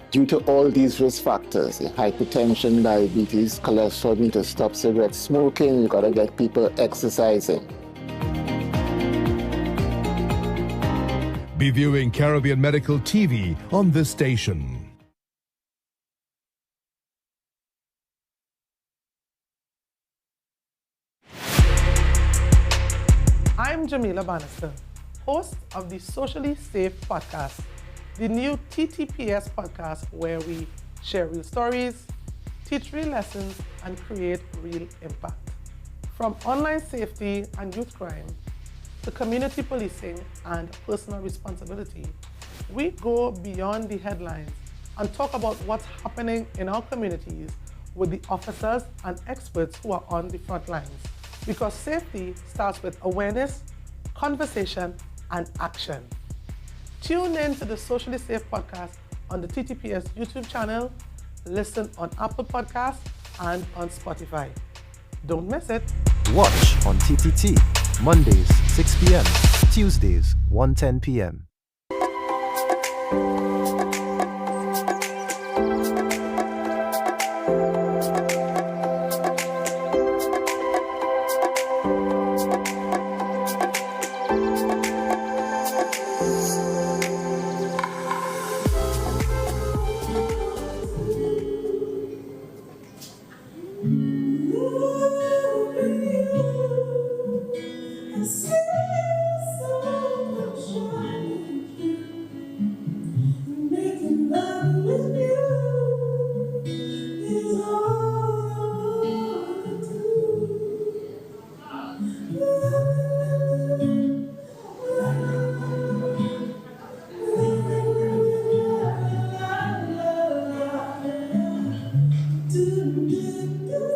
due to all these risk factors? Hypertension, diabetes, cholesterol, need to stop cigarette smoking, you gotta get people exercising. Be viewing Caribbean Medical TV on this station. I'm Jamila Bannister, host of the Socially Safe podcast, the new TTPS podcast where we share real stories, teach real lessons, and create real impact. From online safety and youth crime to community policing and personal responsibility, we go beyond the headlines and talk about what's happening in our communities with the officers and experts who are on the front lines. Because safety starts with awareness, conversation, and action. Tune in to the Socially Safe podcast on the TTPS YouTube channel, listen on Apple Podcasts and on Spotify. Don't miss it. Watch on TTT, Mondays 6 p.m., Tuesdays 1:10 p.m.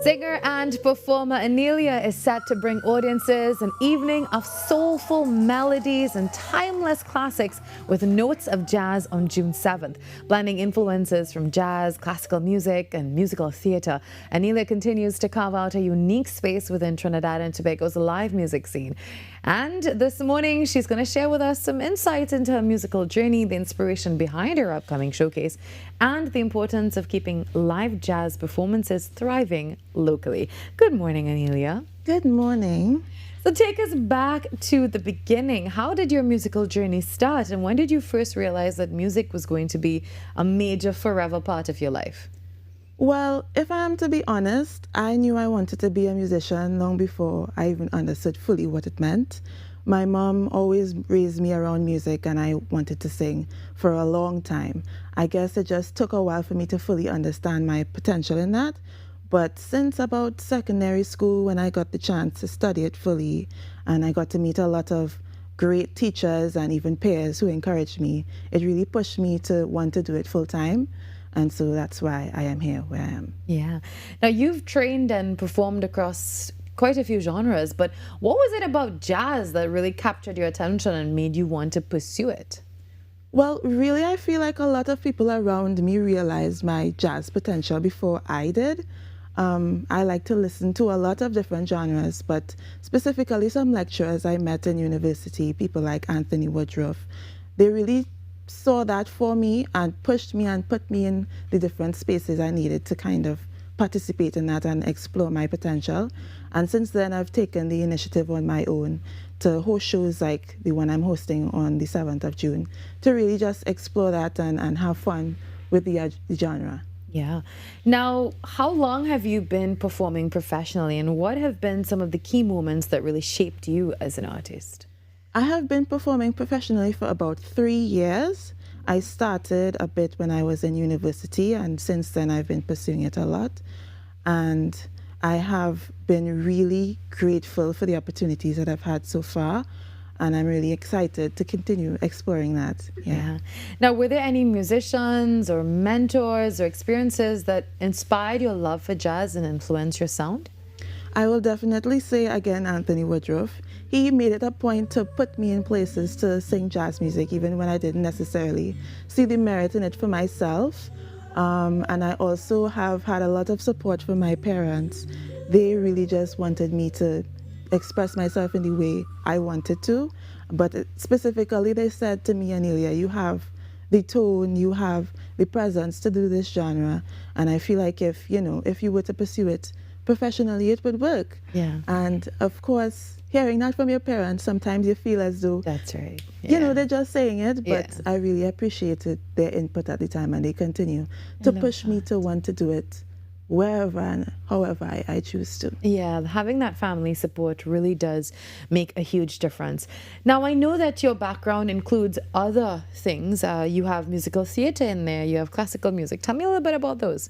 Singer and performer Anelia is set to bring audiences an evening of soulful melodies and timeless classics with notes of jazz on June 7th. Blending influences from jazz, classical music, and musical theatre, Anelia continues to carve out a unique space within Trinidad and Tobago's live music scene. And this morning, she's going to share with us some insights into her musical journey, the inspiration behind her upcoming showcase, and the importance of keeping live jazz performances thriving locally. Good morning, Anelia. Good morning. So take us back to the beginning. How did your musical journey start, and when did you first realize that music was going to be a major, forever part of your life? Well, if I am to be honest, I knew I wanted to be a musician long before I even understood fully what it meant. My mom always raised me around music and I wanted to sing for a long time. I guess it just took a while for me to fully understand my potential in that. But since about secondary school, when I got the chance to study it fully and I got to meet a lot of great teachers and even peers who encouraged me, it really pushed me to want to do it full time. And so that's why I am here where I am. Yeah. Now, you've trained and performed across quite a few genres, but what was it about jazz that really captured your attention and made you want to pursue it? Well, really, I feel like a lot of people around me realized my jazz potential before I did. I like to listen to a lot of different genres, but specifically some lecturers I met in university, people like Anthony Woodruff, they really saw that for me and pushed me and put me in the different spaces I needed to kind of participate in that and explore my potential. And since then, I've taken the initiative on my own to host shows like the one I'm hosting on the 7th of June to really just explore that and have fun with the genre. Yeah. Now, how long have you been performing professionally, and what have been some of the key moments that really shaped you as an artist? I have been performing professionally for about 3 years. I started a bit when I was in university, and since then I've been pursuing it a lot. And I have been really grateful for the opportunities that I've had so far. And I'm really excited to continue exploring that. Yeah. Now, were there any musicians or mentors or experiences that inspired your love for jazz and influenced your sound? I will definitely say again Anthony Woodruff. He made it a point to put me in places to sing jazz music, even when I didn't necessarily see the merit in it for myself. And I also have had a lot of support from my parents. They really just wanted me to express myself in the way I wanted to. But specifically, they said to me, Anelia, you have the tone, you have the presence to do this genre. And I feel like if you were to pursue it professionally, it would work. Yeah. And of course, hearing that from your parents, sometimes you feel as though that's right. They're just saying it, but I really appreciated their input at the time, and they continue to push me to want to do it wherever and however I choose to. Yeah, having that family support really does make a huge difference. Now, I know that your background includes other things. You have musical theater in there, you have classical music. Tell me a little bit about those.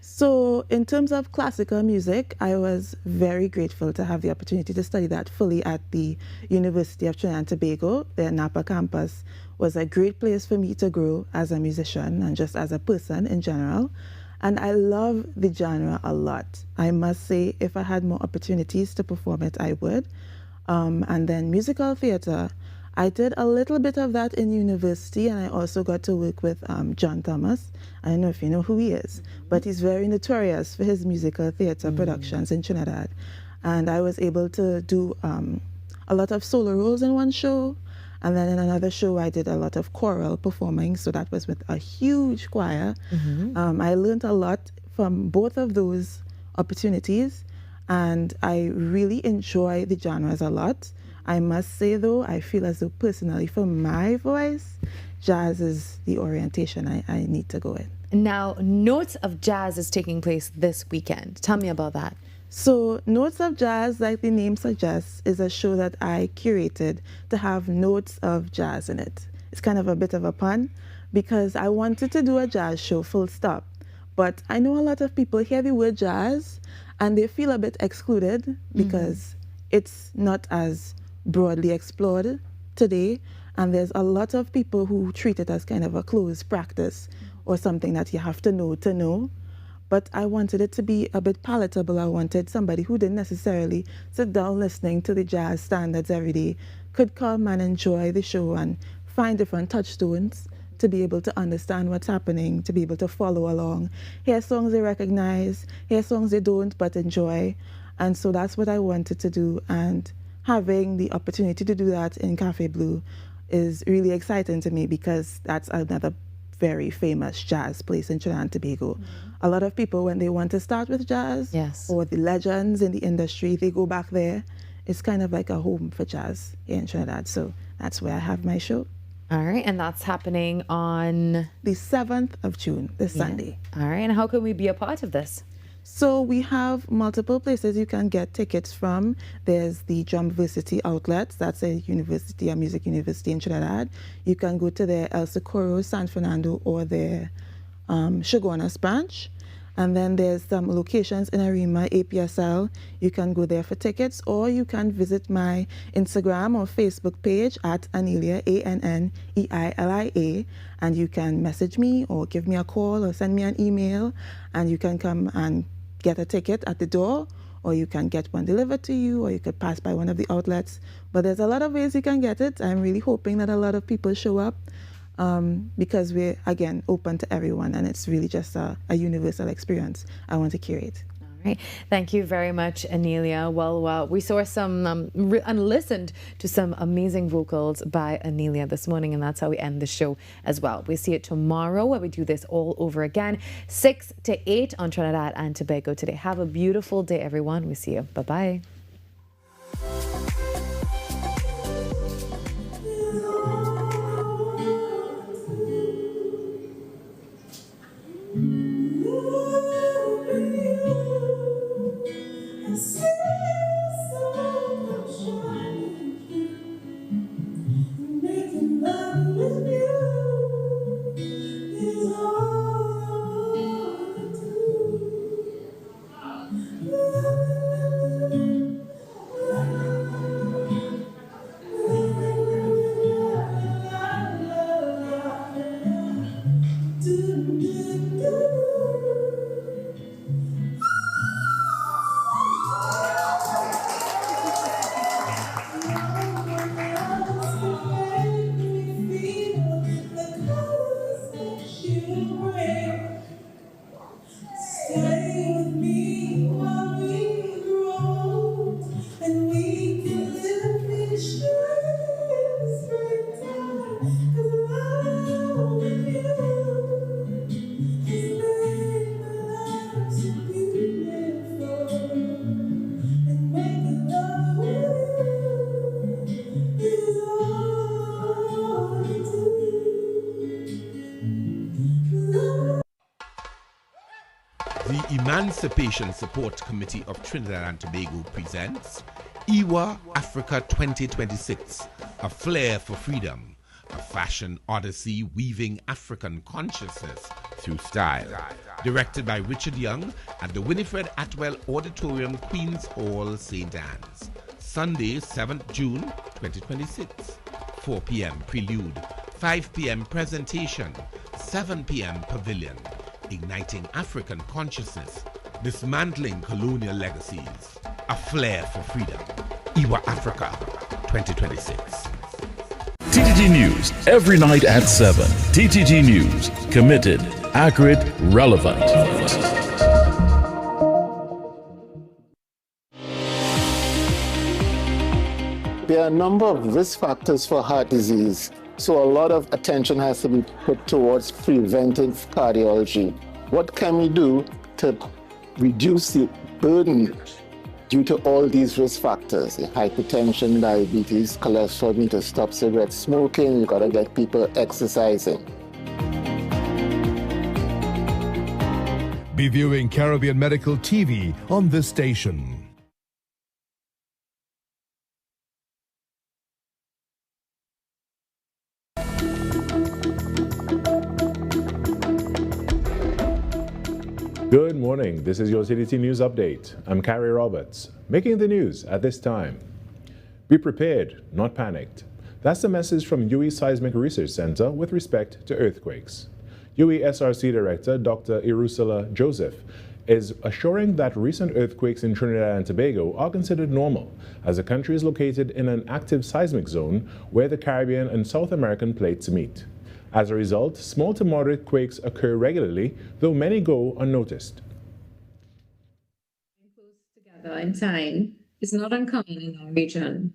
So in terms of classical music, I was very grateful to have the opportunity to study that fully at the University of Trinidad and Tobago. Their Napa campus was a great place for me to grow as a musician and just as a person in general. And I love the genre a lot. I must say, if I had more opportunities to perform it, I would. And then musical theater, I did a little bit of that in university, and I also got to work with John Thomas. I don't know if you know who he is, but he's very notorious for his musical theater productions in Trinidad. And I was able to do a lot of solo roles in one show, and then in another show I did a lot of choral performing, so that was with a huge choir. I learned a lot from both of those opportunities, and I really enjoy the genres a lot. I must say though, I feel as though personally for my voice, jazz is the orientation I need to go in. Now, Notes of Jazz is taking place this weekend. Tell me about that. So Notes of Jazz, like the name suggests, is a show that I curated to have notes of jazz in it. It's kind of a bit of a pun because I wanted to do a jazz show full stop. But I know a lot of people hear the word jazz and they feel a bit excluded because it's not as broadly explored today, and there's a lot of people who treat it as kind of a closed practice or something that you have to know. But I wanted it to be a bit palatable. I wanted somebody who didn't necessarily sit down listening to the jazz standards every day could come and enjoy the show and find different touchstones to be able to understand what's happening, to be able to follow along, hear songs they recognize, hear songs they don't but enjoy. And so that's what I wanted to do, and having the opportunity to do that in Cafe Blue is really exciting to me because that's another very famous jazz place in Trinidad and Tobago. A lot of people, when they want to start with jazz, or the legends in the industry, they go back there. It's kind of like a home for jazz here in Trinidad. So that's where I have my show. All right, and that's happening on the 7th of June, this Sunday. All right, and how can we be a part of this? So we have multiple places you can get tickets from. There's the Drumversity outlets. That's a university, a music university in Trinidad. You can go to their El Socorro, San Fernando, or their Shogunas branch. And then there's some locations in Arima, APSL. You can go there for tickets, or you can visit my Instagram or Facebook page at Anelia, ANNEILIA, and you can message me or give me a call or send me an email, and you can come and get a ticket at the door, or you can get one delivered to you, or you could pass by one of the outlets. But there's a lot of ways you can get it. I'm really hoping that a lot of people show up. Because we're, again, open to everyone, and it's really just a universal experience I want to curate. All right. Thank you very much, Anelia. Well, we saw some and listened to some amazing vocals by Anelia this morning, and that's how we end the show as well. We see it tomorrow where we do this all over again, 6 to 8 on Trinidad and Tobago Today. Have a beautiful day, everyone. We see you. Bye-bye. Emancipation Support Committee of Trinidad and Tobago presents IWA Africa 2026, A Flair for Freedom, a fashion odyssey weaving African consciousness through style. Directed by Richard Young at the Winifred Atwell Auditorium, Queen's Hall, St. Anne's. Sunday, 7th June 2026. 4 p.m. Prelude, 5 p.m. Presentation, 7 p.m. Pavilion. Igniting African consciousness, dismantling colonial legacies. A flair for freedom. IWA Africa 2026. TTT News, every night at 7. TTT News, committed, accurate, relevant. There are a number of risk factors for heart disease, so a lot of attention has to be put towards preventive cardiology. What can we do to reduce the burden due to all these risk factors? Hypertension, diabetes, cholesterol, need to stop cigarette smoking, you gotta get people exercising. Be viewing Caribbean Medical TV on this station. Good morning, this is your TTT News Update. I'm Carrie Roberts, making the news at this time. Be prepared, not panicked. That's the message from UE Seismic Research Center with respect to earthquakes. UE SRC Director Dr. Irusula Joseph is assuring that recent earthquakes in Trinidad and Tobago are considered normal, as the country is located in an active seismic zone where the Caribbean and South American plates meet. As a result, small to moderate quakes occur regularly, though many go unnoticed. In time is not uncommon in our region.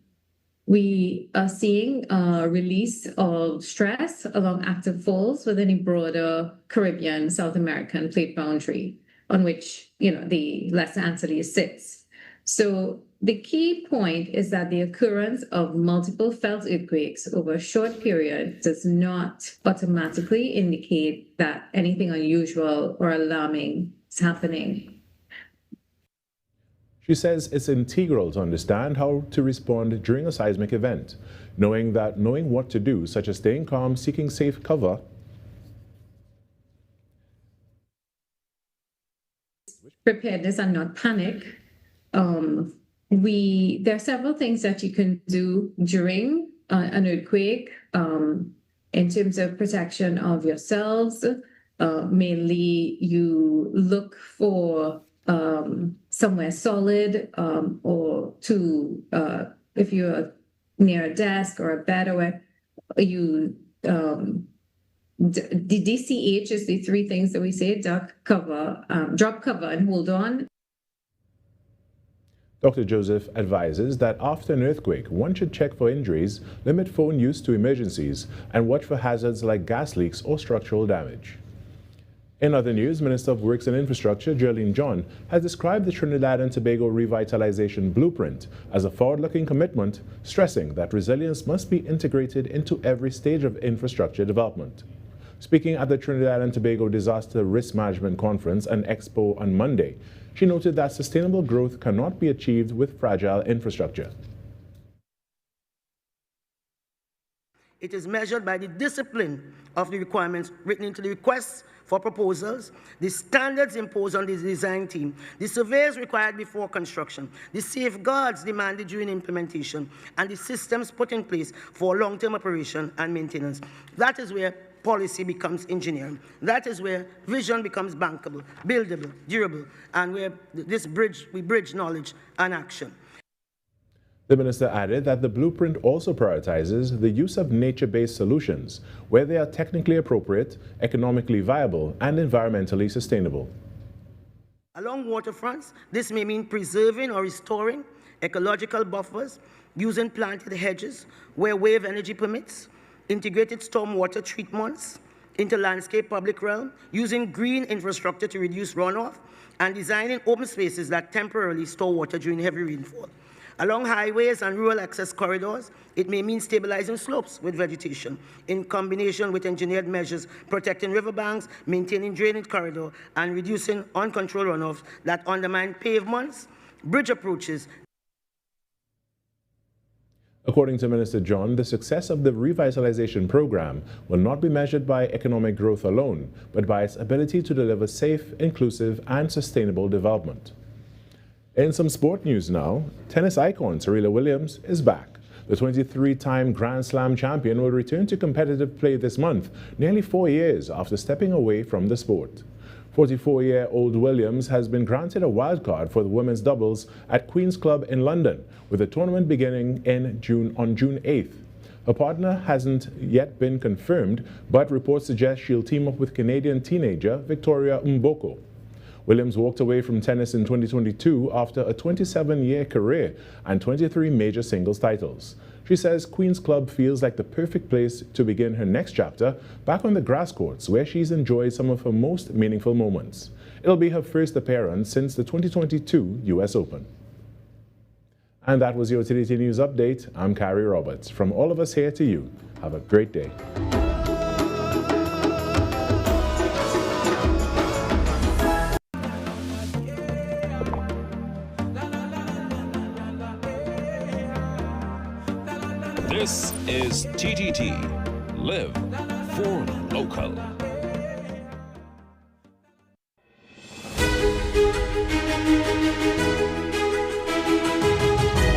We are seeing a release of stress along active faults within a broader Caribbean, South American plate boundary on which, the Lesser Antilles sits. So the key point is that the occurrence of multiple felt earthquakes over a short period does not automatically indicate that anything unusual or alarming is happening. She says it's integral to understand how to respond during a seismic event, knowing what to do, such as staying calm, seeking safe cover. Preparedness and not panic. There are several things that you can do during an earthquake in terms of protection of yourselves. Mainly, you look for somewhere solid, or to if you're near a desk or a bed, or where you the DCH is the three things that we say: drop cover, and hold on. Dr. Joseph advises that after an earthquake, one should check for injuries, limit phone use to emergencies, and watch for hazards like gas leaks or structural damage. In other news, Minister of Works and Infrastructure, Jerlene John, has described the Trinidad and Tobago Revitalization Blueprint as a forward-looking commitment, stressing that resilience must be integrated into every stage of infrastructure development. Speaking at the Trinidad and Tobago Disaster Risk Management Conference and Expo on Monday, she noted that sustainable growth cannot be achieved with fragile infrastructure. It is measured by the discipline of the requirements written into the requests for proposals, the standards imposed on the design team, the surveys required before construction, the safeguards demanded during implementation, and the systems put in place for long-term operation and maintenance. That is where policy becomes engineering. That is where vision becomes bankable, buildable, durable, and where we bridge knowledge and action. The minister added that the blueprint also prioritizes the use of nature-based solutions where they are technically appropriate, economically viable, and environmentally sustainable. Along waterfronts, this may mean preserving or restoring ecological buffers, using planted hedges where wave energy permits, integrated stormwater treatments into landscape public realm, using green infrastructure to reduce runoff, and designing open spaces that temporarily store water during heavy rainfall. Along highways and rural access corridors, it may mean stabilizing slopes with vegetation, in combination with engineered measures protecting riverbanks, maintaining drainage corridor, and reducing uncontrolled runoffs that undermine pavements, bridge approaches. According to Minister John, the success of the revitalization program will not be measured by economic growth alone, but by its ability to deliver safe, inclusive, and sustainable development. In some sport news now, tennis icon Serena Williams is back. The 23-time Grand Slam champion will return to competitive play this month, nearly 4 years after stepping away from the sport. 44-year-old Williams has been granted a wildcard for the women's doubles at Queen's Club in London, with the tournament beginning on June 8th. Her partner hasn't yet been confirmed, but reports suggest she'll team up with Canadian teenager Victoria Mboko. Williams walked away from tennis in 2022 after a 27-year career and 23 major singles titles. She says Queen's Club feels like the perfect place to begin her next chapter back on the grass courts, where she's enjoyed some of her most meaningful moments. It'll be her first appearance since the 2022 US Open. And that was your TDT News Update. I'm Carrie Roberts. From all of us here to you, have a great day. This is TTT. Live for local.